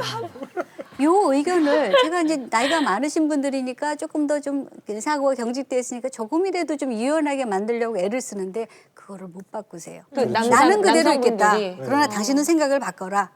요 의견을 제가 이제 나이가 많으신 분들이니까 조금 더 좀 사고가 경직돼 있으니까 조금이라도 좀 유연하게 만들려고 애를 쓰는데 그거를 못 바꾸세요. 나는 그대로 있겠다. 남성분들이. 그러나 당신은 생각을 바꿔라.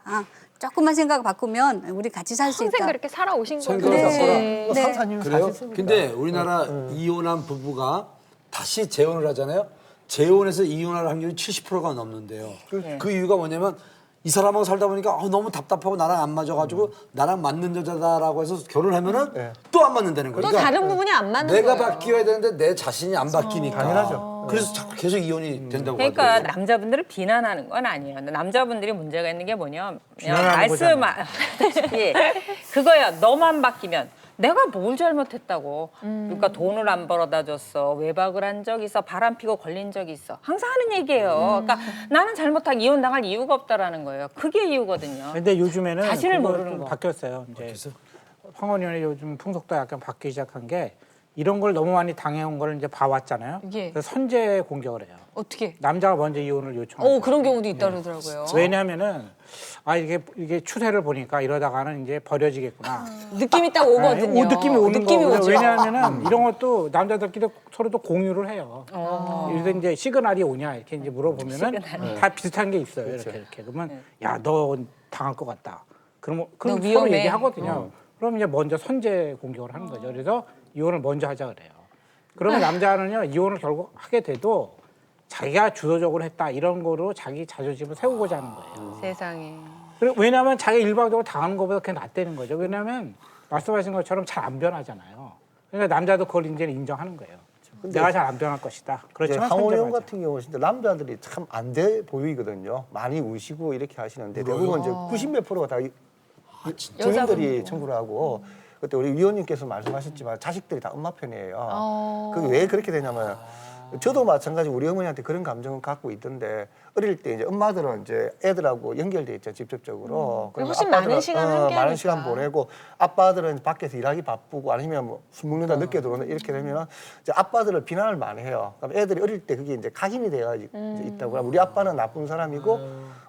조금만 생각을 바꾸면 우리 같이 살 수 있다. 평생 그렇게 살아오신 거죠. 생각을 바꿔라. 네. 상사님 그래요? 사셨습니다. 근데 우리나라 이혼한 부부가 다시 재혼을 하잖아요. 재혼해서 이혼할 확률이 70%가 넘는데요. 그 이유가 뭐냐면 이 사람하고 살다 보니까 너무 답답하고 나랑 안 맞아가지고 나랑 맞는 여자다라고 해서 결혼하면은 네. 또 안 맞는다는 거예요. 또 다른 부분이 안 맞는 내가 거예요. 바뀌어야 되는데 내 자신이 안 바뀌니까. 당연하죠. 그래서 자꾸 계속 이혼이 된다고 그러니까 하더라고요. 남자분들을 비난하는 건 아니에요. 근데 남자분들이 문제가 있는 게 뭐냐? 비난하는 말씀하셨다시피 그거야. 너만 바뀌면 내가 뭘 잘못했다고. 그러니까 돈을 안 벌어다 줬어. 외박을 한 적 있어. 바람 피고 걸린 적이 있어. 항상 하는 얘기예요. 그러니까 나는 잘못한 이혼 당할 이유가 없다라는 거예요. 그게 이유거든요. 근데 요즘에는 자신을 그거 모르는 좀 거. 바뀌었어요. 이제 황원의원의 요즘 풍속도 약간 바뀌기 시작한 게 이런 걸 너무 많이 당해온 걸 이제 봐왔잖아요. 예. 그래서 선제 공격을 해요. 어떻게? 남자가 먼저 이혼을 요청해요. 그런 경우도 있다 그러더라고요. 왜냐하면은 이게 추세를 보니까 이러다가는 이제 버려지겠구나. 느낌이 딱 오거든요. 느낌이 오는 느낌이 거예요. 오죠. 왜냐하면은 이런 것도 남자들끼리 서로도 공유를 해요. 그래서 이제 시그널이 오냐 이렇게 이제 물어보면은 다 비슷한 게 있어요. 이렇게 그러면 야 너 당할 것 같다. 그럼 너 서로 위험해. 얘기하거든요. 그럼 이제 먼저 선제 공격을 하는 거죠. 그래서 이혼을 먼저 하자 그래요. 그러면 남자는요 이혼을 결국 하게 돼도 자기가 주도적으로 했다 이런 거로 자기 자존심을 세우고자 하는 거예요. 세상에. 왜냐하면 자기가 일방적으로 당하는 것보다 그게 낫다는 거죠. 왜냐하면 말씀하신 것처럼 잘 안 변하잖아요. 그러니까 남자도 그걸 이제 인정하는 거예요. 내가 잘 안 변할 것이다. 그렇지만 황원영 선제하자. 같은 경우는 진짜 남자들이 참 안 돼 보이거든요. 많이 우시고 이렇게 하시는데 대부분 이제 90몇 프로가 다 전인들이 청구를 하고 그때 우리 위원님께서 말씀하셨지만 자식들이 다 엄마 편이에요. 그게 왜 그렇게 되냐면 저도 마찬가지 우리 어머니한테 그런 감정을 갖고 있던데 어릴 때 이제 엄마들은 이제 애들하고 연결돼 있죠 직접적으로. 그러면 훨씬 많은 아빠들은, 시간을 함께 많은 하니까. 시간 보내고 아빠들은 밖에서 일하기 바쁘고 아니면 뭐 술 먹는다 늦게 들어오는 이렇게 되면 이제 아빠들을 비난을 많이 해요. 그럼 애들이 어릴 때 그게 이제 각인이 돼가 이제 있다고. 우리 아빠는 나쁜 사람이고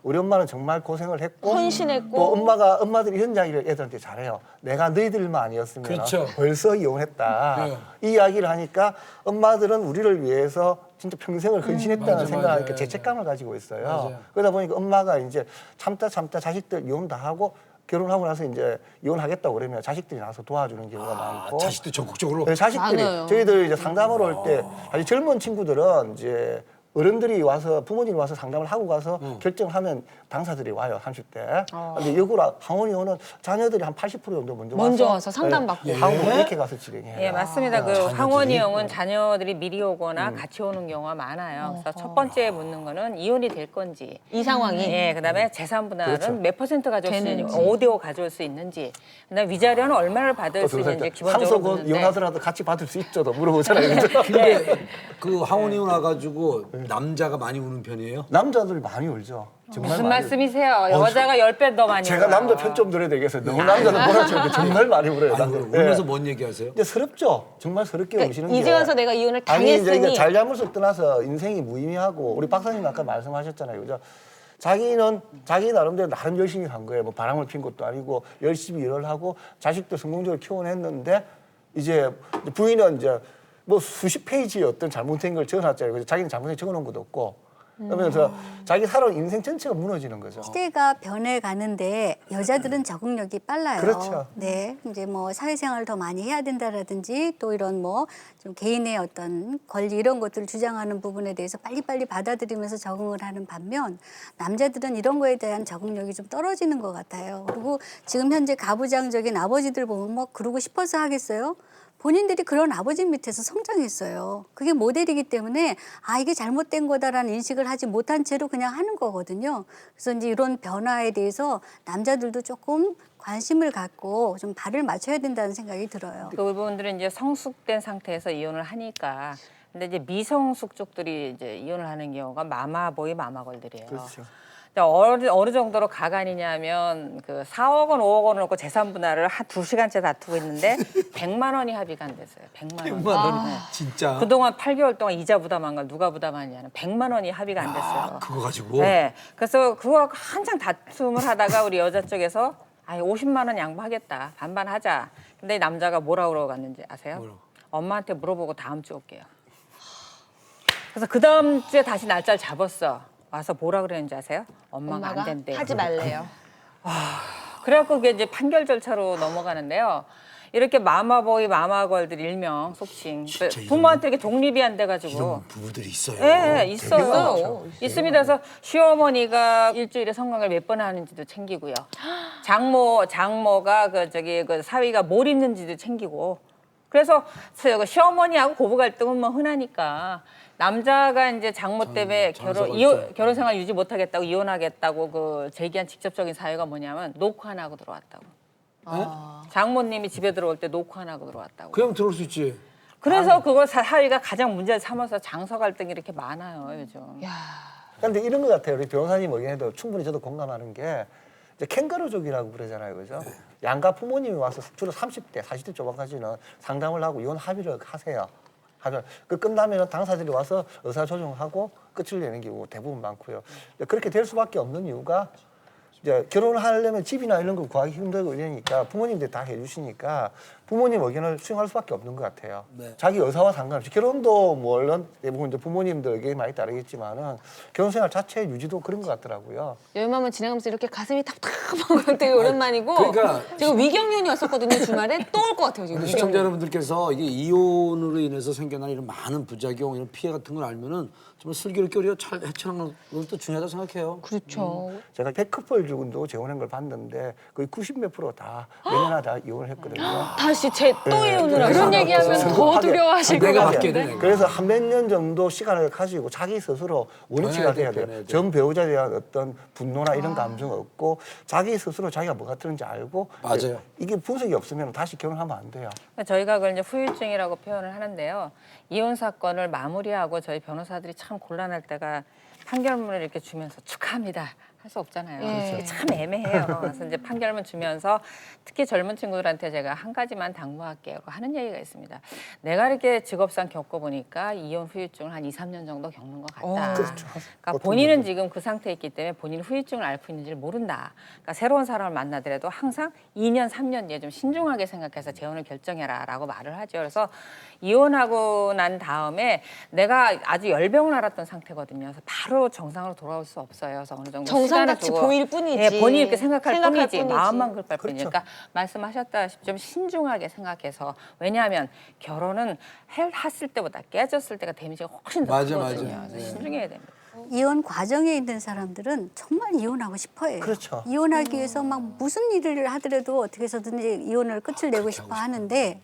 우리 엄마는 정말 고생을 했고 헌신했고. 또 엄마들이 이런 이야기를 애들한테 잘해요. 내가 너희들만 아니었으면 그렇죠. 벌써 이혼했다. 이 이야기를 하니까 엄마들은 우리를 위해서 진짜 평생을 헌신했다는 생각하니까 죄책감을 가지고 있어요. 그러다 보니까 엄마가 이제 참다 자식들 이혼 다 하고 결혼하고 나서 이제 이혼하겠다고 그러면 자식들이 나서 도와주는 경우가 많고 자식도 적극적으로. 네, 자식들이 많아요. 저희들 이제 상담하러 올 때 아주 젊은 친구들은 이제 어른들이 와서 부모님이 와서 상담을 하고 가서 결정을 하면 당사들이 와요 30대. 근데 역으로 황원의원은 자녀들이 한 80% 정도 먼저 와서 상담받고. 한국 이렇게 가서 진행해요. 예, 맞습니다. 그 황원이 형은 자녀들이 미리 오거나 같이 오는 경우가 많아요. 그래서 첫 번째 묻는 거는 이혼이 될 건지. 이 상황이. 예, 그다음에 재산 분할은 그렇죠. 몇 퍼센트 가져올 수 있는지, 되는지. 5대5 가져올 수 있는지, 그다음에 위자료는 얼마를 받을 수 있는지 기본적으로 항소건 묻는데. 이혼하더라도 같이 받을 수 있죠. 또 물어보잖아요. 그죠? 근데 그 황혼이 와가지고 남자가 많이 우는 편이에요? 남자들 많이 울죠. 정말 무슨 많이 말씀이세요? 여자가 10배 더 많이 제가 울어요. 남자 편 좀 들어야 되겠어요. 너무 남자들 몰아치는데 정말 많이 울어요. 아니, 남자. 울면서 뭔 얘기하세요? 이제 서럽죠. 정말 서럽게 우시는 게. 이제 와서 내가 이혼을 아니 이제 당했으니. 잘잘못을 떠나서 인생이 무의미하고 우리 박사님 아까 말씀하셨잖아요. 그죠? 자기는 자기 나름대로 나름 열심히 한 거예요. 뭐 바람을 핀 것도 아니고 열심히 일을 하고 자식도 성공적으로 키워냈는데 이제 부인은 이제 뭐 수십 페이지의 어떤 잘못된 걸 적어놨잖아요. 그래서 자기는 잘못된 적어놓은 것도 없고 그러면서 자기 살아온 인생 전체가 무너지는 거죠. 시대가 변해가는데 여자들은 적응력이 빨라요. 그렇죠. 네, 이제 뭐 사회생활을 더 많이 해야 된다라든지 또 이런 뭐 좀 개인의 어떤 권리 이런 것들을 주장하는 부분에 대해서 빨리빨리 받아들이면서 적응을 하는 반면 남자들은 이런 거에 대한 적응력이 좀 떨어지는 것 같아요. 그리고 지금 현재 가부장적인 아버지들 보면 뭐 그러고 싶어서 하겠어요? 본인들이 그런 아버지 밑에서 성장했어요. 그게 모델이기 때문에 아 이게 잘못된 거다라는 인식을 하지 못한 채로 그냥 하는 거거든요. 그래서 이제 이런 변화에 대해서 남자들도 조금 관심을 갖고 좀 발을 맞춰야 된다는 생각이 들어요. 그 부분들은 이제 성숙된 상태에서 이혼을 하니까. 근데 이제 미성숙 쪽들이 이제 이혼을 하는 경우가 마마보이 마마걸들이에요. 그렇죠. 어느 정도로 가관이냐면 그 4억 원, 5억 원을 놓고 재산 분할을 한 2시간째 다투고 있는데 100만 원이 합의가 안 됐어요. 100만 원. 100만 원이 진짜. 그동안 8개월 동안 이자 부담한 걸 누가 부담하냐는 100만 원이 합의가 안 됐어요. 그거 가지고? 네. 그래서 그거 한창 다툼을 하다가 우리 여자 쪽에서 아 50만 원 양보하겠다. 반반 하자. 근데 남자가 뭐라 그러고 갔는지 아세요? 뭐라고? 엄마한테 물어보고 다음 주 올게요. 그래서 그 다음 주에 다시 날짜를 잡았어. 와서 뭐라 그랬는지 아세요? 엄마가 안 된대. 하지 말래요. 그래갖고 그게 이제 판결 절차로 넘어가는데요. 이렇게 마마보이 마마걸들 일명 속칭 진짜 부모한테 이렇게 독립이 안 돼가지고 이런 부부들이 있어요. 예, 있어요. 많죠. 있습니다. 그래서 시어머니가 일주일에 성관계를 몇 번 하는지도 챙기고요. 장모가 그 사위가 뭘 입는지도 챙기고. 그래서 시어머니하고 고부 갈등은 뭐 흔하니까 남자가 이제 장모 때문에 결혼 생활 유지 못하겠다고 이혼하겠다고 그 제기한 직접적인 사유가 뭐냐면 녹화 안 하고 들어왔다고. 장모님이 집에 들어올 때 녹화 안 하고 들어왔다고. 그냥 들어올 수 있지. 그래서 그걸 사위가 가장 문제를 삼아서 장서 갈등이 이렇게 많아요 요즘. 그런데 이런 것 같아요. 우리 변호사님 의견에도 충분히 저도 공감하는 게 이제 캥거루족이라고 그러잖아요, 그죠? 양가 부모님이 와서 주로 30대, 40대 초반까지는 상담을 하고 이혼 합의를 하세요. 그 끝나면 당사자들이 와서 의사조정하고 끝을 내는 경우 대부분 많고요. 그렇게 될 수밖에 없는 이유가 이제 결혼을 하려면 집이나 이런 거 구하기 힘들고 이러니까 부모님들이 다 해주시니까 부모님 의견을 수용할 수밖에 없는 것 같아요. 네. 자기 의사와 상관없이 결혼도 물론 대부분 이제 부모님들 의견이 많이 다르겠지만은 결혼 생활 자체의 유지도 그런 것 같더라고요. 여름하면 지나가면서 이렇게 가슴이 탑탑한 건 되게 오랜만이고 그러니까 지금 위경련이 왔었거든요 주말에 또 올 것 같아요 지금. 우리 시청자 여러분들께서 이게 이혼으로 인해서 생겨난 이런 많은 부작용, 이런 피해 같은 걸 알면은 정말 슬기롭게 우리가 잘 헤쳐나가는 것도 중요하다고 생각해요. 그렇죠. 제가 100커플 주군도 재혼한 걸 봤는데 거의 90몇 프로 다 매년마다 이혼을 했거든요. 다시 또 이혼을 하죠. 그런 얘기하면 더 두려워하실 것 내가 같은데. 받게 되네. 그래서 한 몇 년 정도 시간을 가지고 자기 스스로 원위치가 돼야 돼요. 변해야 돼. 전 배우자에 대한 어떤 분노나 이런 감정 없고 자기 스스로 자기가 뭐가 틀는지 알고 맞아요. 이게 분석이 없으면 다시 결혼하면 안 돼요. 저희가 그걸 이제 후유증이라고 표현을 하는데요. 이혼 사건을 마무리하고 저희 변호사들이 참 곤란할 때가 판결문을 이렇게 주면서 축하합니다. 할 수 없잖아요. 예. 참 애매해요. 그래서 이제 판결문 주면서 특히 젊은 친구들한테 제가 한 가지만 당부할게요. 하는 얘기가 있습니다. 내가 이렇게 직업상 겪어보니까 이혼 후유증을 한 2, 3년 정도 겪는 것 같다. 그렇죠. 그러니까 본인은 지금 그 상태에 있기 때문에 본인 후유증을 앓고 있는지를 모른다. 그러니까 새로운 사람을 만나더라도 항상 2년, 3년 뒤에 좀 신중하게 생각해서 재혼을 결정해라 라고 말을 하죠. 그래서 이혼하고 난 다음에 내가 아주 열병을 앓았던 상태거든요. 그래서 바로 정상으로 돌아올 수 없어요. 그래서 어느 정도 정상같이 시간을 두고 보일 뿐이지. 예, 본인이 이렇게 생각할 뿐이지. 뿐이지. 마음만 급할 그렇죠. 뿐이니까 말씀하셨다시피 좀 신중하게 생각해서 왜냐하면 결혼은 했을 때보다 깨졌을 때가 데미지가 훨씬 더 맞아, 크거든요. 맞아. 그래서 신중해야 됩니다. 이혼 과정에 있는 사람들은 정말 이혼하고 싶어해요. 그렇죠. 이혼하기 위해서 막 무슨 일을 하더라도 어떻게 해서든지 이혼을 끝을 내고 싶어 하는데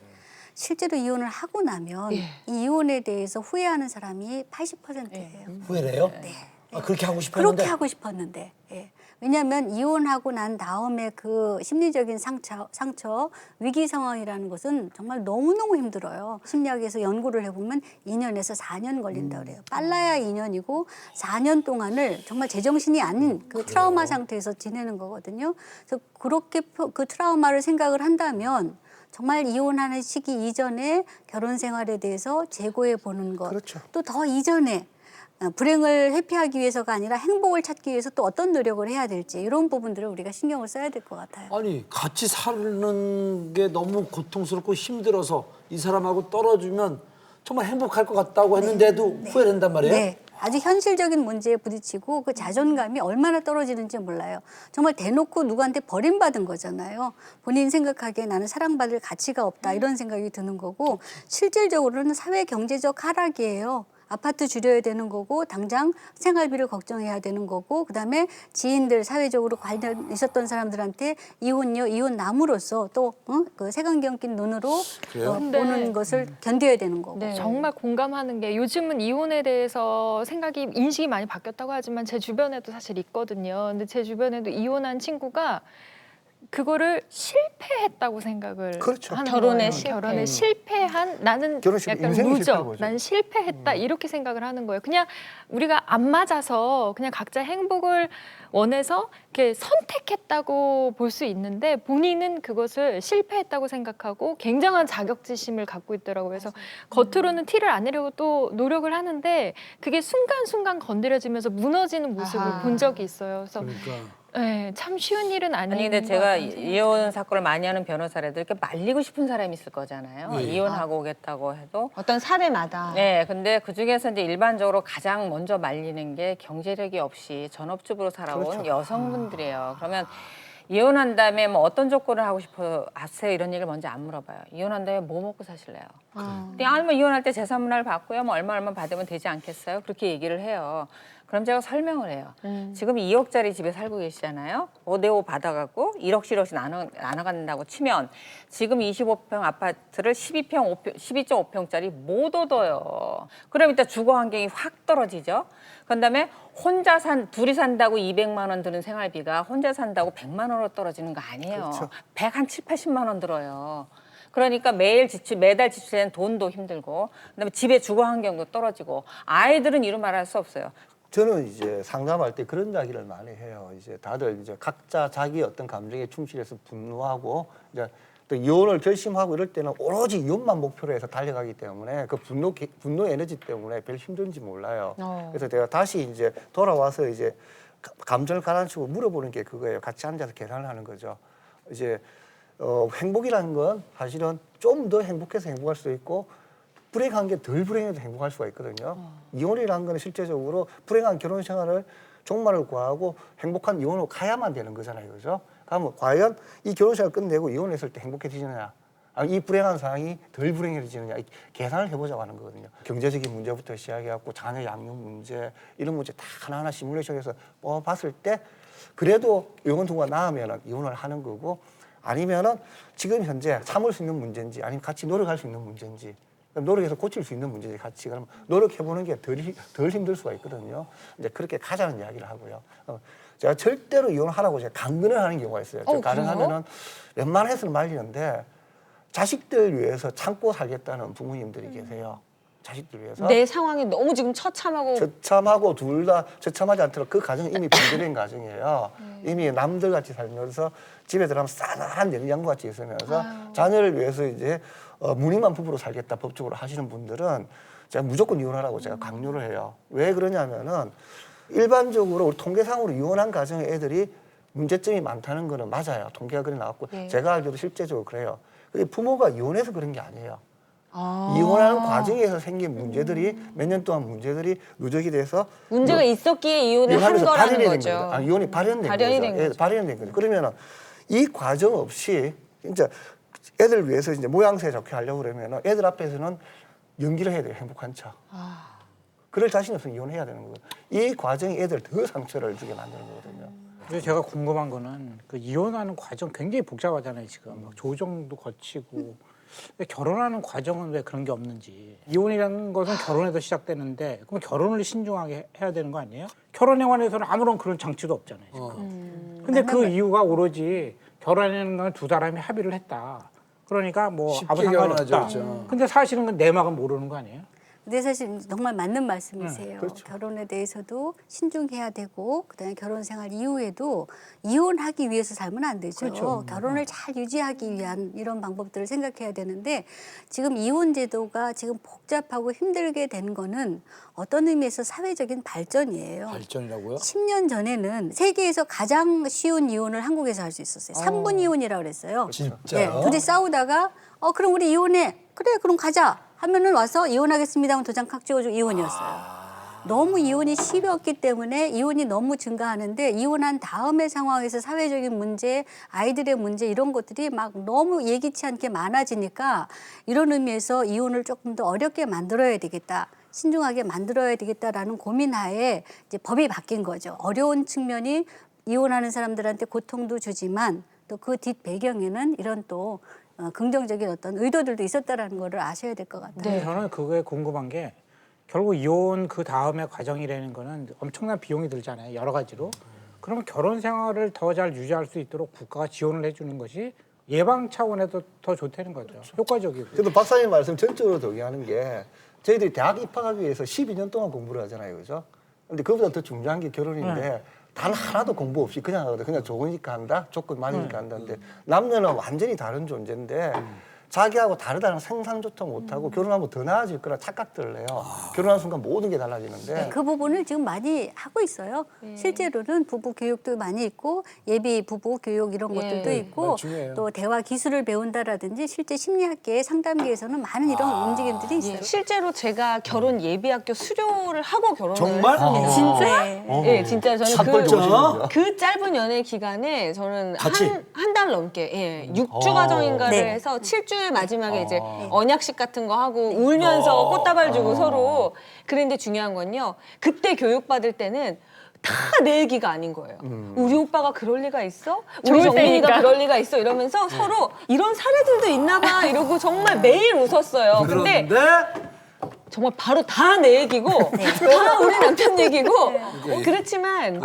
실제로 이혼을 하고 나면 이 이혼에 대해서 후회하는 사람이 80%예요. 후회래요? 네. 아, 그렇게 하고 싶었는데. 그렇게 하고 싶었는데. 예. 왜냐하면 이혼하고 난 다음에 그 심리적인 상처, 위기 상황이라는 것은 정말 너무너무 힘들어요. 심리학에서 연구를 해보면 2년에서 4년 걸린다 그래요. 빨라야 2년이고 4년 동안을 정말 제정신이 아닌 그 트라우마 상태에서 지내는 거거든요. 그래서 그렇게 그 트라우마를 생각을 한다면 정말 이혼하는 시기 이전에 결혼 생활에 대해서 재고해 보는 것, 그렇죠. 또 더 이전에 불행을 회피하기 위해서가 아니라 행복을 찾기 위해서 또 어떤 노력을 해야 될지 이런 부분들을 우리가 신경을 써야 될 것 같아요. 아니 같이 사는 게 너무 고통스럽고 힘들어서 이 사람하고 떨어지면 정말 행복할 것 같다고 했는데도 후회된단 말이에요? 네. 아주 현실적인 문제에 부딪히고 그 자존감이 얼마나 떨어지는지 몰라요. 정말 대놓고 누구한테 버림받은 거잖아요. 본인 생각하기에 나는 사랑받을 가치가 없다 이런 생각이 드는 거고 실질적으로는 사회 경제적 하락이에요. 아파트 줄여야 되는 거고 당장 생활비를 걱정해야 되는 거고 그다음에 지인들 사회적으로 관련 있었던 사람들한테 이혼녀 이혼남으로서 또 그 색안경 낀 눈으로 보는 것을 견뎌야 되는 거고. 네. 정말 공감하는 게 요즘은 이혼에 대해서 인식이 많이 바뀌었다고 하지만 제 주변에도 사실 있거든요. 근데 제 주변에도 이혼한 친구가 그거를 실패했다고 생각을 그렇죠. 하는 결혼에 거예요. 결혼에 실패한 나는 결혼식 약간 인생이 실패한 루저, 거죠. 난 실패했다 이렇게 생각을 하는 거예요. 그냥 우리가 안 맞아서 그냥 각자 행복을 원해서 이렇게 선택했다고 볼 수 있는데 본인은 그것을 실패했다고 생각하고 굉장한 자격지심을 갖고 있더라고요. 그래서 겉으로는 티를 안 내려고 또 노력을 하는데 그게 순간순간 건드려지면서 무너지는 모습을 아하. 본 적이 있어요. 그래서 그러니까. 네, 참 쉬운 일은 아닌 아니 근데 것 제가 같다는 생각이 이혼 사건을 많이 하는 변호사라도 이렇게 말리고 싶은 사람이 있을 거잖아요. 예. 이혼하고 오겠다고 해도. 어떤 사례마다. 네, 근데 그 중에서 이제 일반적으로 가장 먼저 말리는 게 경제력이 없이 전업주부로 살아온 여성분들이에요. 그러면 이혼한 다음에 뭐 어떤 조건을 하고 싶어 하세요? 이런 얘기를 먼저 안 물어봐요. 이혼한 다음에 뭐 먹고 사실래요? 그냥 뭐 이혼할 때 재산 분할 받고요. 뭐 얼마 받으면 되지 않겠어요? 그렇게 얘기를 해요. 그럼 제가 설명을 해요. 지금 2억짜리 집에 살고 계시잖아요. 5대5 받아갖고 1억씩 나눠간다고 치면 지금 25평 아파트를 12.5평짜리 못 얻어요. 그럼 일단 주거 환경이 확 떨어지죠. 그다음에 둘이 산다고 200만 원 드는 생활비가 혼자 산다고 100만 원으로 떨어지는 거 아니에요. 그렇죠. 80만 원 들어요. 그러니까 매달 지출되는 돈도 힘들고 그다음에 집의 주거 환경도 떨어지고 아이들은 이루 말할 수 없어요. 저는 이제 상담할 때 그런 이야기를 많이 해요. 이제 다들 이제 각자 자기 어떤 감정에 충실해서 분노하고 이제 또 이혼을 결심하고 이럴 때는 오로지 이혼만 목표로 해서 달려가기 때문에 그 분노 에너지 때문에 별 힘든지 몰라요. 그래서 제가 다시 이제 돌아와서 이제 감정을 가라앉히고 물어보는 게 그거예요. 같이 앉아서 계산을 하는 거죠. 이제 행복이라는 건 사실은 좀 더 행복해서 행복할 수도 있고 불행한 게 덜 불행해도 행복할 수가 있거든요. 이혼이라는 건 실제적으로 불행한 결혼 생활을 종말을 구하고 행복한 이혼으로 가야만 되는 거잖아요. 그죠? 그러면 과연 이 결혼 생활을 끝내고 이혼했을 때 행복해지느냐? 아니, 이 불행한 상황이 덜 불행해지느냐? 계산을 해보자고 하는 거거든요. 경제적인 문제부터 시작해갖고 자녀 양육 문제 이런 문제 다 하나하나 시뮬레이션해서 봤을 때 그래도 이혼 통과 나으면 이혼을 하는 거고 아니면은 지금 현재 참을 수 있는 문제인지 아니면 같이 노력할 수 있는 문제인지 노력해서 고칠 수 있는 문제지 같이 그러면 노력해보는 게 덜 힘들 수가 있거든요. 이제 그렇게 가자는 이야기를 하고요. 제가 절대로 이혼하라고 제가 강근을 하는 경우가 있어요. 가능하면은 웬만해서는 말리는데 자식들 위해서 참고 살겠다는 부모님들이 계세요. 자식들 위해서. 내 상황이 너무 지금 처참하고 둘 다 처참하지 않도록 그 가정은 이미 붕괴된 가정이에요. 이미 남들 같이 살면서 집에 들어가면 싸늘한 냉장고 같이 있으면서 자녀를 위해서 이제 무늬만 부부로 살겠다 법적으로 하시는 분들은 제가 무조건 이혼하라고 제가 강요를 해요. 왜 그러냐면은 일반적으로 우리 통계상으로 이혼한 가정의 애들이 문제점이 많다는 거는 맞아요. 통계가 그래 나왔고 제가 알기로도 실제적으로 그래요. 부모가 이혼해서 그런 게 아니에요. 이혼하는 과정에서 생긴 문제들이 몇 년 동안 문제들이 누적이 돼서 문제가 있었기에 이혼을 한 거라는 거죠. 이혼이 발현된 거죠. 발현된 거죠. 그러면은 이 과정 없이 진짜 애들 위해서 이제 모양새 좋게 하려고 그러면 애들 앞에서는 연기를 해야 돼요. 행복한 척. 그럴 자신 없으면 이혼해야 되는 거예요. 이 과정이 애들 더 상처를 주게 만드는 거거든요. 그래서 제가 궁금한 거는 그 이혼하는 과정 굉장히 복잡하잖아요. 지금 막 조정도 거치고 결혼하는 과정은 왜 그런 게 없는지. 이혼이라는 것은 결혼에서 시작되는데 그럼 결혼을 신중하게 해야 되는 거 아니에요? 결혼에 관해서는 아무런 그런 장치도 없잖아요. 지금. 근데 그 이유가 오로지 결혼하는 건 두 사람이 합의를 했다. 그러니까 뭐 아무 상관이 없다. 그렇죠. 근데 사실은 그 내막은 모르는 거 아니에요? 근데 사실 정말 맞는 말씀이세요. 그렇죠. 결혼에 대해서도 신중해야 되고 그다음에 결혼 생활 이후에도 이혼하기 위해서 살면 안 되죠. 그렇죠. 결혼을 잘 유지하기 위한 이런 방법들을 생각해야 되는데 지금 이혼 제도가 지금 복잡하고 힘들게 된 거는 어떤 의미에서 사회적인 발전이에요. 발전이라고요? 10년 전에는 세계에서 가장 쉬운 이혼을 한국에서 할 수 있었어요. 3분 이혼이라고 그랬어요. 진짜요? 둘이 싸우다가 그럼 우리 이혼해. 그래 그럼 가자. 하면은 와서 이혼하겠습니다 하면 도장 칵 찍어주고 이혼이었어요. 너무 이혼이 쉬웠기 때문에 이혼이 너무 증가하는데 이혼한 다음의 상황에서 사회적인 문제, 아이들의 문제 이런 것들이 막 너무 예기치 않게 많아지니까 이런 의미에서 이혼을 조금 더 어렵게 만들어야 되겠다. 신중하게 만들어야 되겠다라는 고민하에 이제 법이 바뀐 거죠. 어려운 측면이 이혼하는 사람들한테 고통도 주지만 또 그 뒷 배경에는 이런 또 긍정적인 어떤 의도들도 있었다라는 거를 아셔야 될 것 같아요. 저는 그거에 궁금한 게 결국 이혼 그 다음의 과정이라는 거는 엄청난 비용이 들잖아요. 여러 가지로. 그러면 결혼 생활을 더 잘 유지할 수 있도록 국가가 지원을 해주는 것이 예방 차원에도 더 좋다는 거죠. 효과적이고. 그래도 박사님 말씀 전적으로 동의하는 게 저희들이 대학 입학하기 위해서 12년 동안 공부를 하잖아요. 그죠? 근데 그보다 더 중요한 게 결혼인데 단 하나도 공부 없이 그냥 하거든. 그냥 좋으니까 한다. 조건 많으니까 한다는데 남녀는 완전히 다른 존재인데 자기하고 다르다는 생산조차 못하고 결혼하면 더 나아질 거라 착각들을 해요. 결혼하는 순간 모든 게 달라지는데 그 부분을 지금 많이 하고 있어요. 실제로는 부부 교육도 많이 있고 예비 부부 교육 이런 것들도 있고 중요해요. 또 대화 기술을 배운다라든지 실제 심리학계 상담계에서는 많은 이런 움직임들이 있어요. 실제로 제가 결혼 예비학교 수료를 하고 결혼을 정말? 했습니다. 진짜? 네, 진짜 저는 샷발전. 그 짧은 연애 기간에 저는 같이? 한 달 넘게 6주 과정인가를 네. 해서 7주일 마지막에 이제 언약식 같은 거 하고 울면서 꽃다발 주고 서로 그랬는데 중요한 건요. 그때 교육받을 때는 다 내 얘기가 아닌 거예요. 우리 오빠가 그럴 리가 있어? 우리 좋을 정민이가 때니까. 그럴 리가 있어? 이러면서 서로 이런 사례들도 있나 봐 이러고 정말 매일 웃었어요. 근데 그런데 정말 바로 다 내 얘기고 다 우리 남편 얘기고 그렇지만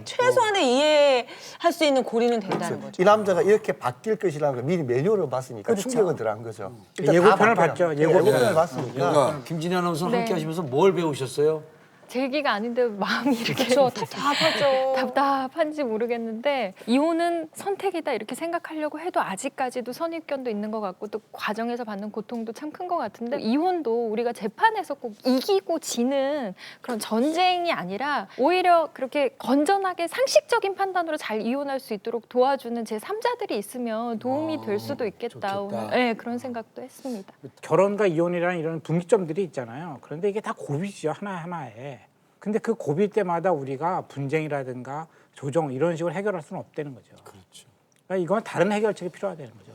최소한의 이해할 수 있는 고리는 된다는 거죠. 이 남자가 이렇게 바뀔 것이라는 걸 미리 매뉴얼을 봤으니까 충격은 덜한 거죠. 일단 다 예고편을 바뀌어요. 봤죠. 예고편을 봤으니까. 김진애 아나운서는 네. 함께 하시면서 뭘 배우셨어요? 제 얘기가 아닌데 마음이 이렇게 그렇죠. 답답하죠. 답답한지 모르겠는데 이혼은 선택이다 이렇게 생각하려고 해도 아직까지도 선입견도 있는 것 같고 또 과정에서 받는 고통도 참 큰 것 같은데 이혼도 우리가 재판에서 꼭 이기고 지는 그런 전쟁이 아니라 오히려 그렇게 건전하게 상식적인 판단으로 잘 이혼할 수 있도록 도와주는 제3자들이 있으면 도움이 될 수도 있겠다. 좋겠다. 오늘 네, 그런 생각도 했습니다. 결혼과 이혼이라는 이런 분기점들이 있잖아요. 그런데 이게 다 고비죠, 하나하나에. 근데 그 고비 때마다 우리가 분쟁이라든가 조정 이런 식으로 해결할 수는 없다는 거죠. 그렇죠. 그러니까 이건 다른 해결책이 필요하다는 거죠.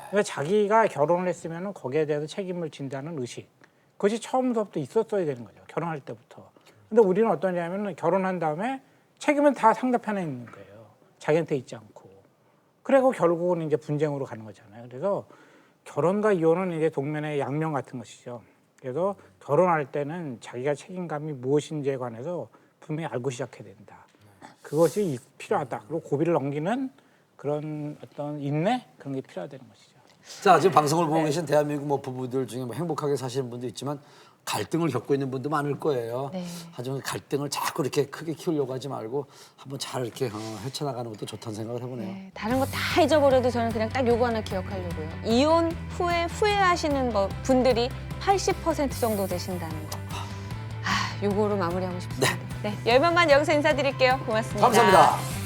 그러니까 자기가 결혼을 했으면 거기에 대해서 책임을 진다는 의식. 그것이 처음부터 있었어야 되는 거죠. 결혼할 때부터. 근데 우리는 어떠냐면 결혼한 다음에 책임은 다 상대편에 있는 거예요. 자기한테 있지 않고. 그리고 결국은 이제 분쟁으로 가는 거잖아요. 그래서 결혼과 이혼은 이제 동면의 양면 같은 것이죠. 그래서 결혼할 때는 자기가 책임감이 무엇인지에 관해서 분명히 알고 시작해야 된다. 그것이 필요하다. 그리고 고비를 넘기는 그런 어떤 인내 그런 게 필요하다는 것이죠. 자, 지금 방송을 보고 계신 대한민국 뭐 부부들 중에 뭐 행복하게 사시는 분도 있지만 갈등을 겪고 있는 분도 많을 거예요. 하지만 갈등을 자꾸 이렇게 크게 키우려고 하지 말고 한번 잘 이렇게 헤쳐나가는 것도 좋다는 생각을 해보네요. 네, 다른 거 다 잊어버려도 저는 그냥 딱 요거 하나 기억하려고요. 이혼 후에 후회하시는 분들이 80% 정도 되신다는 거. 요거로 마무리하고 싶습니다. 네, 열만만 여기서 인사드릴게요. 고맙습니다. 감사합니다.